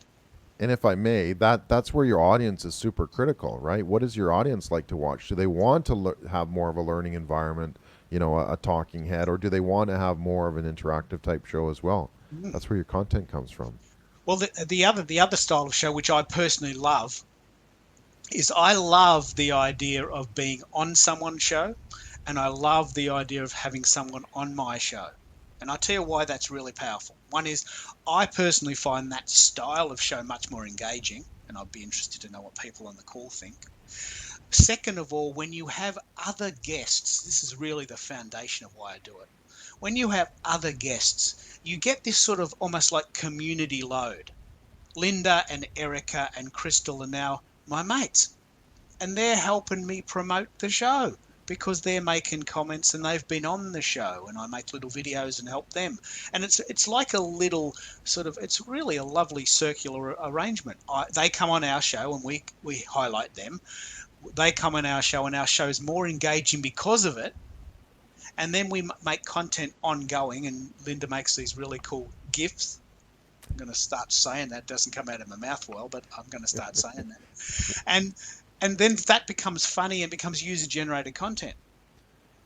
And if I may, that's where your audience is super critical, right? What does your audience like to watch? Do they want to have more of a learning environment, a talking head, or do they want to have more of an interactive type show as well? Mm. That's where your content comes from. Well, the other style of show which I personally love is I love the idea of being on someone's show, and I love the idea of having someone on my show. And I'll tell you why that's really powerful. One is I personally find that style of show much more engaging, and I'd be interested to know what people on the call think. Second of all, when you have other guests, this is really the foundation of why I do it. When you have other guests, you get this sort of almost like community load. Linda and Erica and Crystal are now my mates, and they're helping me promote the show because they're making comments and they've been on the show, and I make little videos and help them. And it's like a little sort of, it's really a lovely circular arrangement. They come on our show and we highlight them. They come on our show and our show's more engaging because of it. And then we make content ongoing, and Linda makes these really cool gifs. I'm going to start saying that. It doesn't come out of my mouth well, but I'm going to start saying that. And then that becomes funny and becomes user generated content.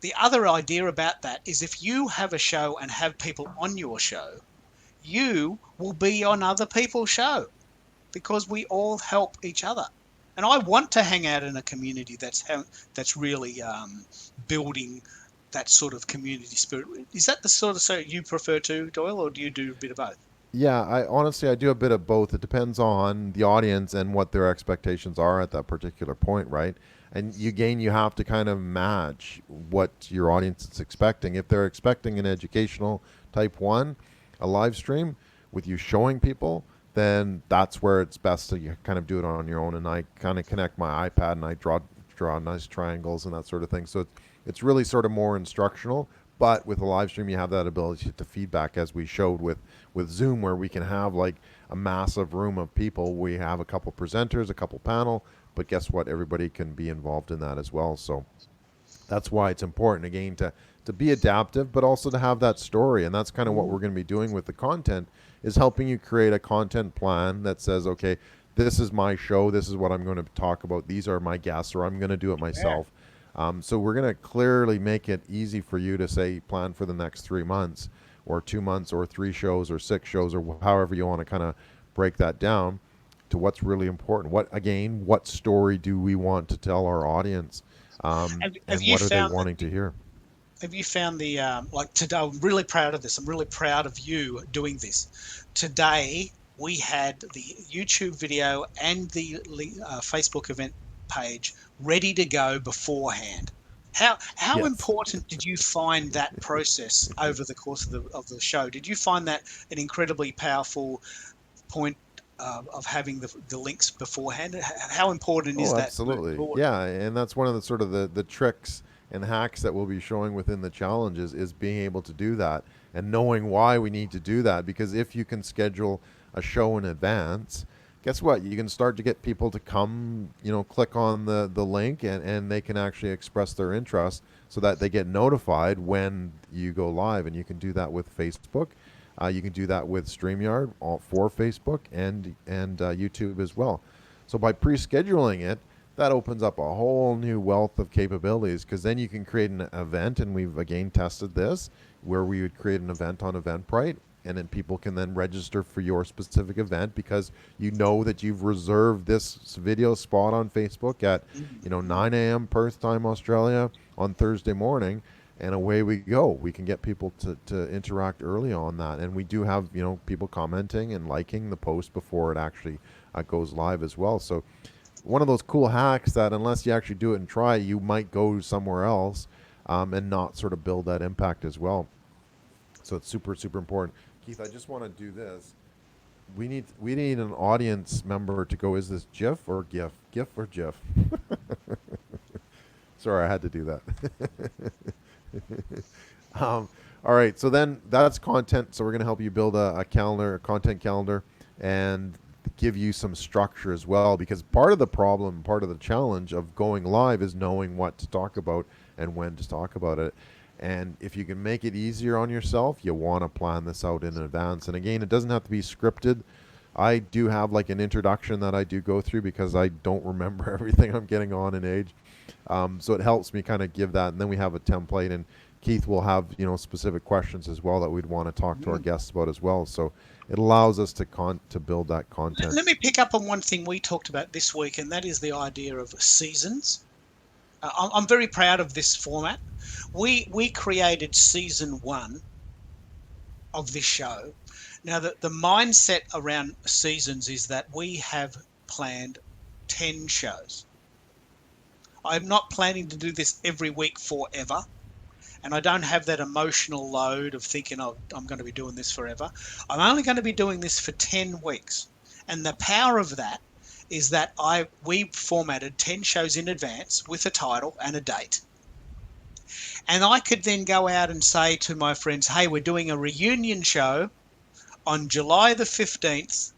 The other idea about that is if you have a show and have people on your show, you will be on other people's show because we all help each other. And I want to hang out in a community that's really building that sort of community spirit. Is that the sort of show you prefer to, Doyle, or do you do a bit of both? Yeah, I honestly I do a bit of both. It depends on the audience and what their expectations are at that particular point, right? And you have to kind of match what your audience is expecting. If they're expecting an educational type one, a live stream with you showing people, then that's where it's best to you kind of do it on your own. And I kind of connect my iPad and I draw nice triangles and that sort of thing. So it's really sort of more instructional. But with a live stream, you have that ability to feedback, as we showed with Zoom, where we can have like a massive room of people. We have a couple presenters, a couple panel, but guess what? Everybody can be involved in that as well. So that's why it's important again to be adaptive, but also to have that story. And that's kind of what we're going to be doing with the content, is helping you create a content plan that says, okay, this is my show, this is what I'm going to talk about, these are my guests, or I'm going to do it Yeah. myself. So we're going to clearly make it easy for you to say plan for the next 3 months or 2 months or 3 shows or 6 shows or however you want to kind of break that down to what's really important. What story do we want to tell our audience? Have And you what are they found wanting to hear? have you found the like today? I'm really proud of this. I'm really proud of you doing this. Today we had the YouTube video and the Facebook event page ready to go beforehand. How Yes. important did you find that process over the course of the show? Did you find that an incredibly powerful point of having the links beforehand? How important is Oh, that moving absolutely. forward? Yeah, and that's one of the sort of the tricks and hacks that we'll be showing within the challenges, is being able to do that and knowing why we need to do that. Because if you can schedule a show in advance, guess what? You can start to get people to come, click on the link, and they can actually express their interest so that they get notified when you go live. And you can do that with Facebook. You can do that with StreamYard for Facebook and YouTube as well. So by pre-scheduling it, that opens up a whole new wealth of capabilities, because then you can create an event, and we've again tested this, where we would create an event on Eventbrite, and then people can then register for your specific event because you know that you've reserved this video spot on Facebook at Mhm. 9 a.m. Perth time, Australia, on Thursday morning, and away we go. We can get people to interact early on that, and we do have people commenting and liking the post before it actually goes live as well. So one of those cool hacks that, unless you actually do it and try, you might go somewhere else, and not sort of build that impact as well. So it's super super important. Keith, I just want to do this. We need an audience member to go. Is this GIF or GIF? GIF or GIF? Sorry, I had to do that. All right, so then that's content. So we're going to help you build a calendar, a content calendar, and give you some structure as well, because part of the problem, part of the challenge of going live is knowing what to talk about and when to talk about it. And if you can make it easier on yourself, you want to plan this out in advance. And again, it doesn't have to be scripted. I do have like an introduction that I do go through because I don't remember everything. I'm getting on in age. So it helps me kind of give that. And then we have a template, and Keith will have, specific questions as well that we'd want to talk to our guests about as well. So it allows us to build that content. Let me pick up on one thing we talked about this week, and that is the idea of seasons. I'm very proud of this format. We created season 1 of this show. Now, the mindset around seasons is that we have planned 10 shows. I'm not planning to do this every week forever, and I don't have that emotional load of thinking, oh, I'm going to be doing this forever. I'm only going to be doing this for 10 weeks. And the power of that is that we formatted 10 shows in advance with a title and a date. And I could then go out and say to my friends, hey, we're doing a reunion show on July the 15th.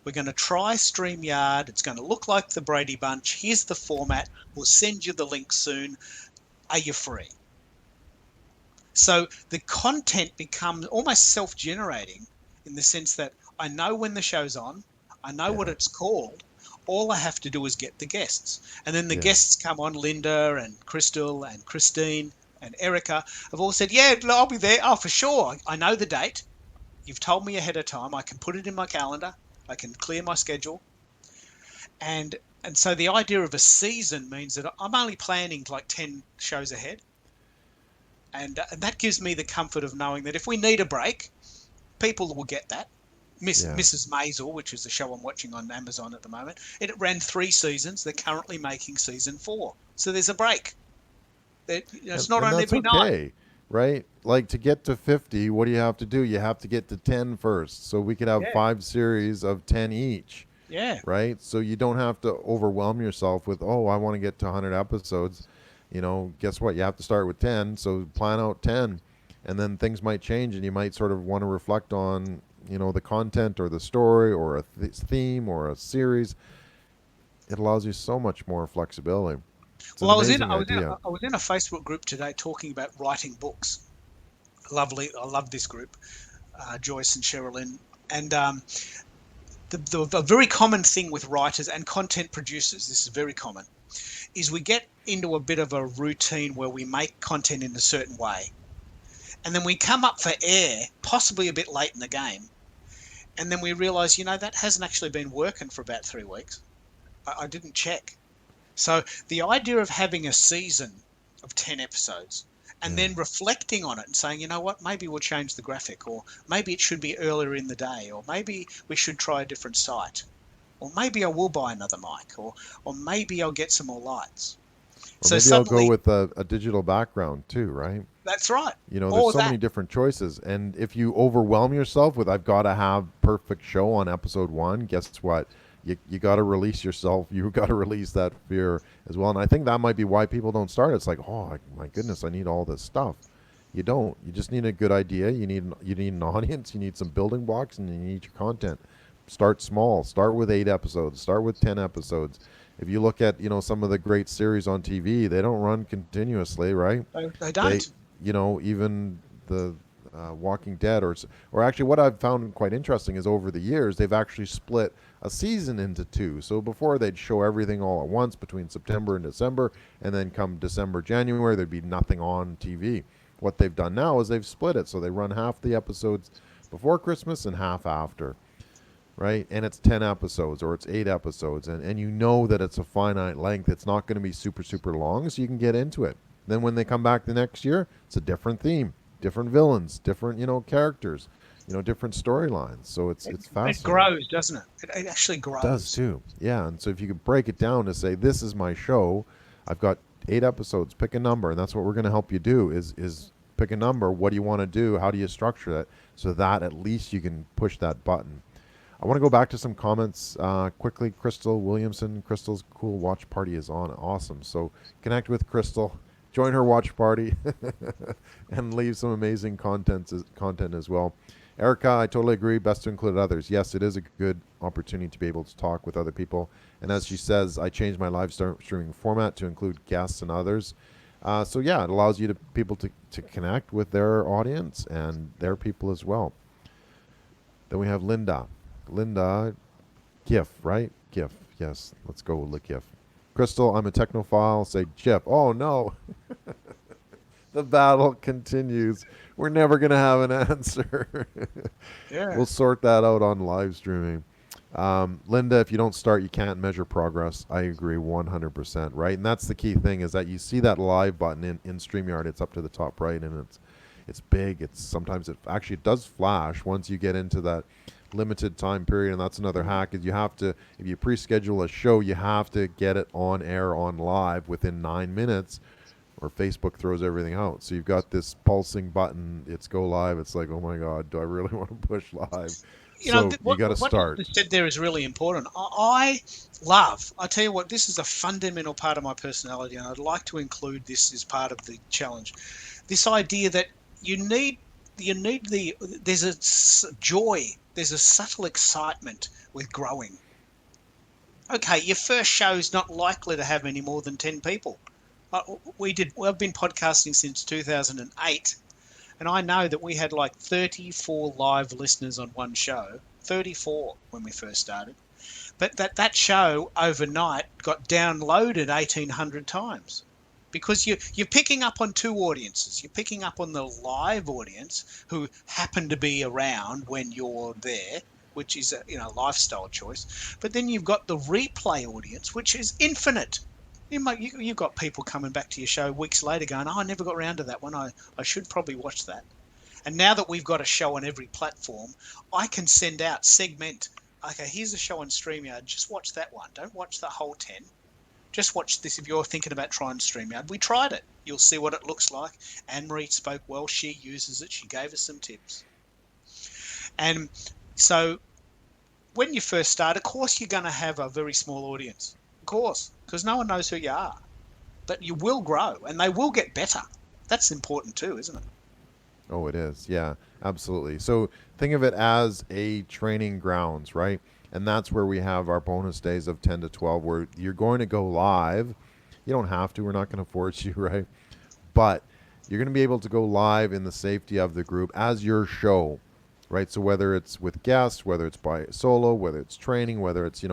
We're going to try StreamYard. It's going to look like the Brady Bunch. Here's the format. We'll send you the link soon. Are you free? So the content becomes almost self-generating in the sense that I know when the show's on. I know what it's called. All I have to do is get the guests. And then the guests come on, Linda and Crystal and Christine and Erica have all said, yeah, I'll be there. Oh, for sure. I know the date. You've told me ahead of time. I can put it in my calendar. I can clear my schedule. And so the idea of a season means that I'm only planning like 10 shows ahead. And that gives me the comfort of knowing that if we need a break, people will get that. Mrs. Maisel, which is the show I'm watching on Amazon at the moment, it ran 3 seasons. They're currently making season 4. So there's a break. It's not on every night. Right? Like to get to 50, what do you have to do? You have to get to 10 first. So we could have 5 series of 10 each. Yeah. Right? So you don't have to overwhelm yourself with, oh, I want to get to 100 episodes. Guess what? You have to start with 10. So plan out 10. And then things might change, and you might sort of want to reflect on, the content or the story or a theme or a series. It allows you so much more flexibility. Well, I was in a Facebook group today talking about writing books. Lovely. I love this group, Joyce and Sherilyn. And the very common thing with writers and content producers, this is very common, is we get into a bit of a routine where we make content in a certain way. And then we come up for air, possibly a bit late in the game. And then we realize, that hasn't actually been working for about 3 weeks. I didn't check. So the idea of having a season of 10 episodes and then reflecting on it and saying, you know what, maybe we'll change the graphic, or maybe it should be earlier in the day, or maybe we should try a different site, or maybe I will buy another mic, or maybe I'll get some more lights. Or so maybe I'll go with a digital background too, right? That's right. There's so many different choices. And if you overwhelm yourself with, I've got to have perfect show on episode 1, guess what? You got to release yourself. You got to release that fear as well. And I think that might be why people don't start. It's like, oh my goodness, I need all this stuff. You don't. You just need a good idea. You need an audience. You need some building blocks, and you need your content. Start small. Start with 8 episodes. Start with 10 episodes. If you look at some of the great series on TV, they don't run continuously, right? They don't. Even the Walking Dead, or actually, what I've found quite interesting is over the years they've actually split a season into 2. So before they'd show everything all at once between September and December, and then come December, January, there'd be nothing on TV. What they've done now is they've split it, so they run half the episodes before Christmas and half after, right? And it's 10 episodes or it's 8 episodes, and that it's a finite length. It's not going to be super, super long, so you can get into it. Then when they come back the next year, it's a different theme, different villains, different characters, different storylines. So it's fascinating. It grows, doesn't it? It actually grows. It does too. Yeah. And so if you could break it down to say, this is my show, I've got 8 episodes, pick a number, and that's what we're going to help you do is pick a number. What do you want to do? How do you structure that so that at least you can push that button? I want to go back to some comments quickly. Crystal Williamson, Crystal's cool watch party is on. Awesome. So connect with Crystal. Join her watch party and leave some amazing content as well. Erica, I totally agree. Best to include others. Yes, it is a good opportunity to be able to talk with other people. And as she says, I changed my live streaming format to include guests and others. So yeah, it allows you to people to connect with their audience and their people as well. Then we have Linda. Linda, GIF, right? GIF. Yes, let's go with the GIF. Crystal, I'm a technophile. Say GIF. Oh no, the battle continues. We're never gonna have an answer. Yeah. We'll sort that out on live streaming. Linda, if you don't start, you can't measure progress. I agree 100%, right? And that's the key thing is that you see that live button in StreamYard. It's up to the top right, and it's big. It's sometimes it does flash once you get into that limited time period, and that's another hack is you have to, if you pre-schedule a show, you have to get it on air on live within 9 minutes, or Facebook throws everything out. So you've got this pulsing button. It's go live. It's like, oh my god, do I really want to push live? So you got to What you start. said there is really important. I tell you what, this is a fundamental part of my personality, and I'd like to include this as part of the challenge. This idea that you need, there's a joy, there's a subtle excitement with growing. Okay, your first show is not likely to have any more than 10 people. I've been podcasting since 2008. And I know that we had like 34 live listeners on one show, 34 when we first started. But that show overnight got downloaded 1,800 times because you're picking up on two audiences. You're picking up on the live audience who happen to be around when you're there, which is a lifestyle choice. But then you've got the replay audience, which is infinite. You've got people coming back to your show weeks later going, oh, I never got around to that one. I should probably watch that. And now that we've got a show on every platform, I can segment. Okay, here's a show on StreamYard. Just watch that one. Don't watch the whole 10. Just watch this if you're thinking about trying StreamYard. We tried it. You'll see what it looks like. Anne-Marie spoke well. She uses it. She gave us some tips. And so when you first start, of course, you're going to have a very small audience. Of course, because no one knows who you are. But you will grow, and they will get better. That's important too, isn't it? Oh, it is. Yeah, absolutely. So think of it as a training grounds, right? And that's where we have our bonus days of 10 to 12 where you're going to go live. You don't have to. We're not going to force you, right? But you're going to be able to go live in the safety of the group as your show, right? So whether it's with guests, whether it's by solo, whether it's training, whether it's,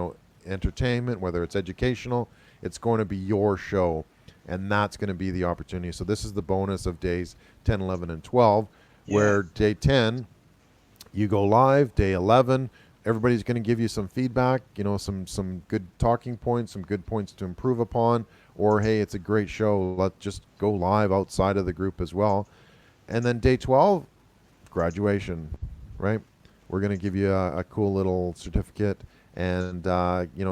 entertainment, whether it's educational, it's going to be your show. And that's going to be the opportunity. So this is the bonus of days 10, 11, and 12, where day 10, you go live. Day 11, everybody's going to give you some feedback, some good talking points, some good points to improve upon, or, hey, it's a great show. Let's just go live outside of the group as well. And then day 12, graduation, right? We're going to give you a cool little certificate and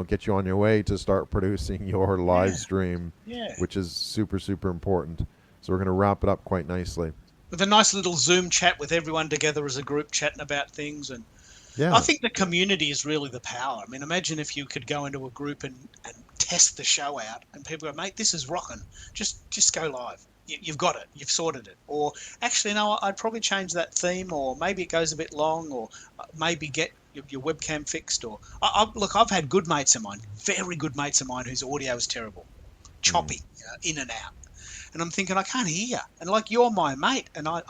get you on your way to start producing your live stream, which is super, super important. So we're going to wrap it up quite nicely. With a nice little Zoom chat with everyone together as a group chatting about things. And I think the community is really the power. I mean, imagine if you could go into a group and test the show out and people go, mate, this is rocking. Just go live. You've got it. You've sorted it. Or actually, no, I'd probably change that theme, or maybe it goes a bit long, or maybe get your webcam fixed. Or look, I've had good mates of mine, very good mates of mine, whose audio is terrible, choppy, in and out. And I'm thinking, I can't hear. And like, you're my mate, and I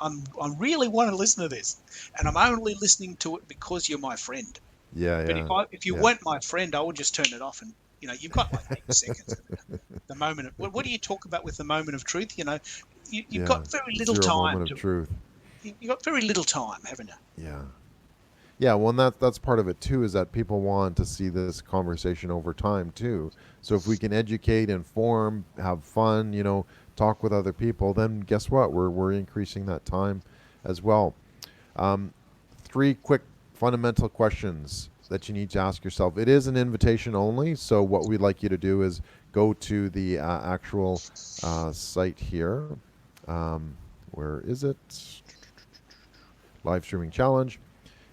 really want to listen to this, and I'm only listening to it because you're my friend. But if you weren't my friend, I would just turn it off. And you've got like 8 seconds. The moment. What do you talk about with the moment of truth? You've got very little time. Moment of truth. You've got very little time, haven't you? Yeah. Yeah, well, and that's part of it too, is that people want to see this conversation over time too. So if we can educate, inform, have fun, talk with other people, then guess what? We're increasing that time as well. 3 quick fundamental questions that you need to ask yourself. It is an invitation only, so what we'd like you to do is go to the actual site here. Where is it? Live streaming challenge.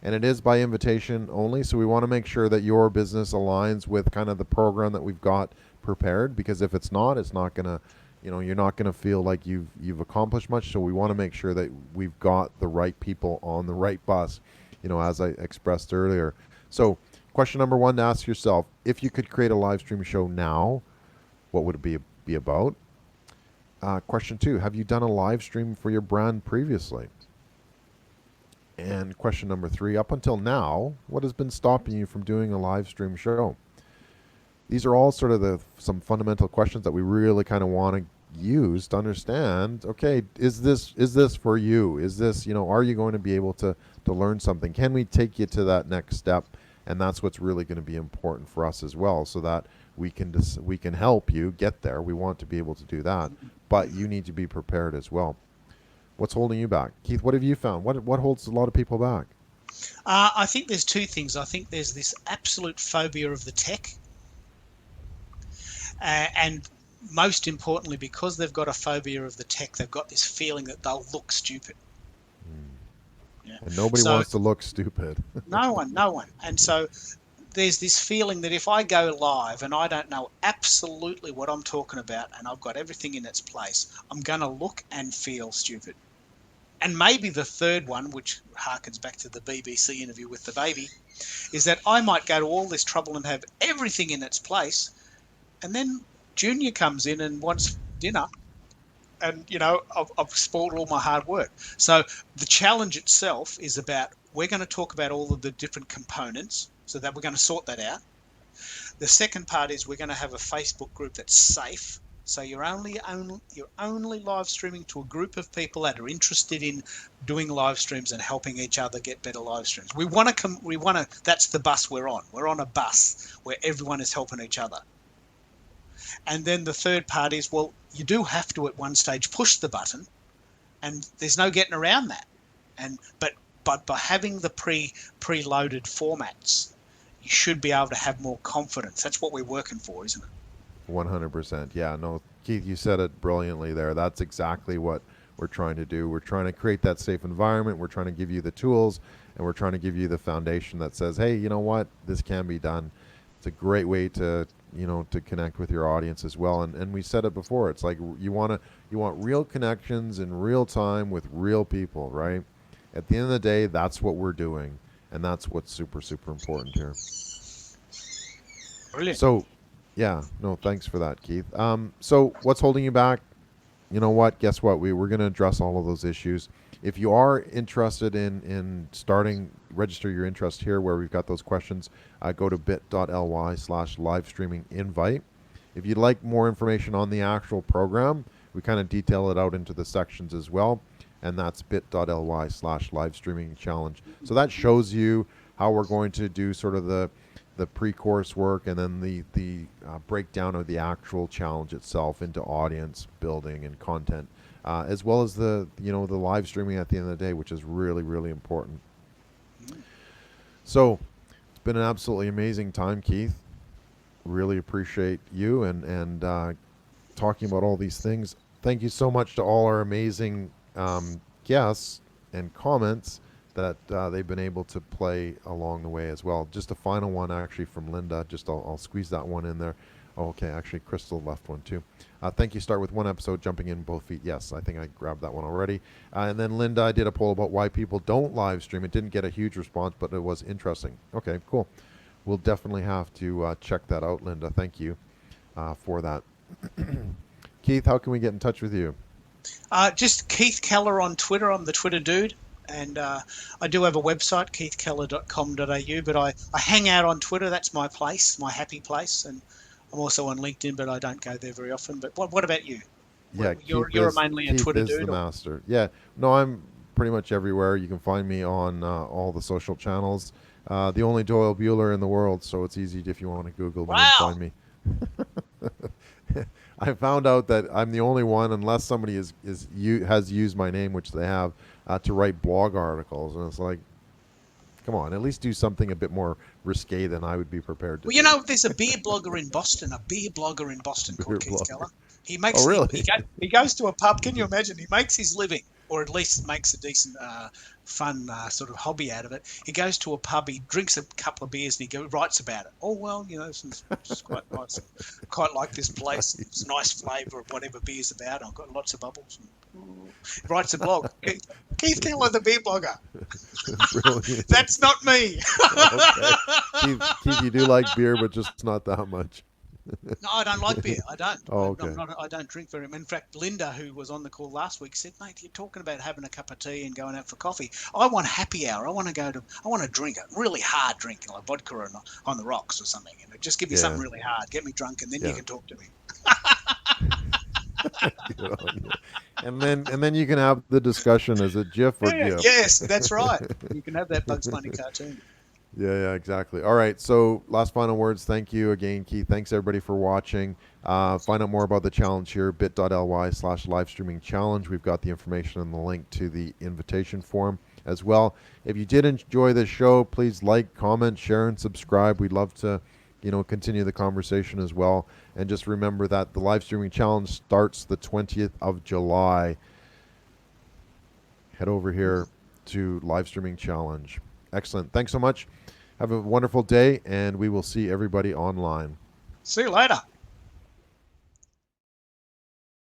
And it is by invitation only, so we want to make sure that your business aligns with kind of the program that we've got prepared, because if it's not going to you're not going to feel like you've accomplished much. So we want to make sure that we've got the right people on the right bus, as I expressed earlier. So question number one to ask yourself: if you could create a live stream show now, what would it be about? Question two: have you done a live stream for your brand previously? And question number three: up until now, what has been stopping you from doing a live stream show? These are all sort of some fundamental questions that we really kind of want to use to understand. Okay, is this for you? Is this, are you going to be able to learn something? Can we take you to that next step? And that's what's really going to be important for us as well, so that we can help you get there. We want to be able to do that, but you need to be prepared as well. What's holding you back, Keith? What have you found? What holds a lot of people back? I think there's two things. I think there's this absolute phobia of the tech, and most importantly, because they've got a phobia of the tech, they've got this feeling that they'll look stupid. Yeah. And nobody wants to look stupid. No one. And so there's this feeling that if I go live and I don't know absolutely what I'm talking about and I've got everything in its place, I'm going to look and feel stupid. And maybe the third one, which harkens back to the BBC interview with the baby, is that I might go to all this trouble and have everything in its place, and then Junior comes in and wants dinner, and I've spoiled all my hard work. So the challenge itself is about, we're going to talk about all of the different components, so that we're going to sort that out. The second part is we're going to have a Facebook group that's safe. So you're only live streaming to a group of people that are interested in doing live streams and helping each other get better live streams. We want to. That's the bus we're on. We're on a bus where everyone is helping each other. And then the third part is, well, you do have to at one stage push the button, and there's no getting around that. But by having the preloaded formats, you should be able to have more confidence. That's what we're working for, isn't it? 100%. Yeah, no, Keith, you said it brilliantly there. That's exactly what we're trying to do. We're trying to create that safe environment. We're trying to give you the tools, and we're trying to give you the foundation that says, hey, you know what? This can be done. It's a great way to connect with your audience as well. And we said it before. It's like you want real connections in real time with real people, right? At the end of the day, that's what we're doing, and that's what's super, super important here. Brilliant. So, yeah, no, thanks for that, Keith. So what's holding you back? You know what? Guess what? We're going to address all of those issues. If you are interested in starting, register your interest here where we've got those questions. Go to bit.ly/livestreaminginvite. If you'd like more information on the actual program, we kind of detail it out into the sections as well. And that's bit.ly/livestreamingchallenge. So that shows you how we're going to do sort of the pre-course work, and then the breakdown of the actual challenge itself into audience building and content, as well as the live streaming at the end of the day, which is really, really important. So it's been an absolutely amazing time, Keith. Really appreciate you and talking about all these things. Thank you so much to all our amazing guests and comments that they've been able to play along the way as well. Just a final one actually from Linda. I'll squeeze that one in there. Oh, okay, actually Crystal left one too. Thank you. Start with one episode, jumping in both feet. Yes, I think I grabbed that one already. And then Linda, I did a poll about why people don't live stream. It didn't get a huge response, but it was interesting. Okay, cool. We'll definitely have to check that out, Linda. Thank you for that. Keith, how can we get in touch with you? Just Keith Keller on Twitter. I'm the Twitter dude. And I do have a website, keithkeller.com.au, but I hang out on Twitter. That's my place, my happy place. And I'm also on LinkedIn, but I don't go there very often. But what about you? Yeah, you're mainly a Twitter dude. Keith is the master. Yeah, no, I'm pretty much everywhere. You can find me on all the social channels. The only Doyle Bueller in the world, so it's easy if you want to Google me and find me. I found out that I'm the only one, unless somebody has used my name, which they have, to write blog articles, and it's like, come on, at least do something a bit more risque than I would be prepared to. Well, there's a beer blogger in Boston, called Keith Keller. He makes. Oh, really? He goes to a pub. Can you imagine? He makes his living or at least makes a decent, fun sort of hobby out of it. He goes to a pub, he drinks a couple of beers, and writes about it. Oh well, this is quite nice. Quite like this place. It's a nice flavour of whatever beer's about. I've got lots of bubbles. He writes a blog. Keith Keller, the beer blogger. Brilliant. That's not me. Okay. Keith, you do like beer, but just not that much. No, I don't like beer. I don't. Oh, I'm okay. not. I don't drink very much. In fact, Linda, who was on the call last week, said, "Mate, you're talking about having a cup of tea and going out for coffee. I want happy hour. I want to go to. I want to drink a really hard drink, like vodka on the rocks or something. Just give me something Yeah. really hard, get me drunk, and then you Yeah. can talk to me." Good on you. And then you can have the discussion: is it GIF or Yeah. GIF? Yes, that's right. You can have that Bugs Bunny cartoon. Yeah, exactly. All right. So, last final words. Thank you again, Keith. Thanks everybody for watching. Find out more about the challenge here, bit.ly/livestreaming challenge. We've got the information and the link to the invitation form as well. If you did enjoy this show, please like, comment, share, and subscribe. We'd love to, continue the conversation as well. And just remember that the live streaming challenge starts the 20th of July. Head over here to live streaming challenge. Excellent. Thanks so much. Have a wonderful day, and we will see everybody online. See you later.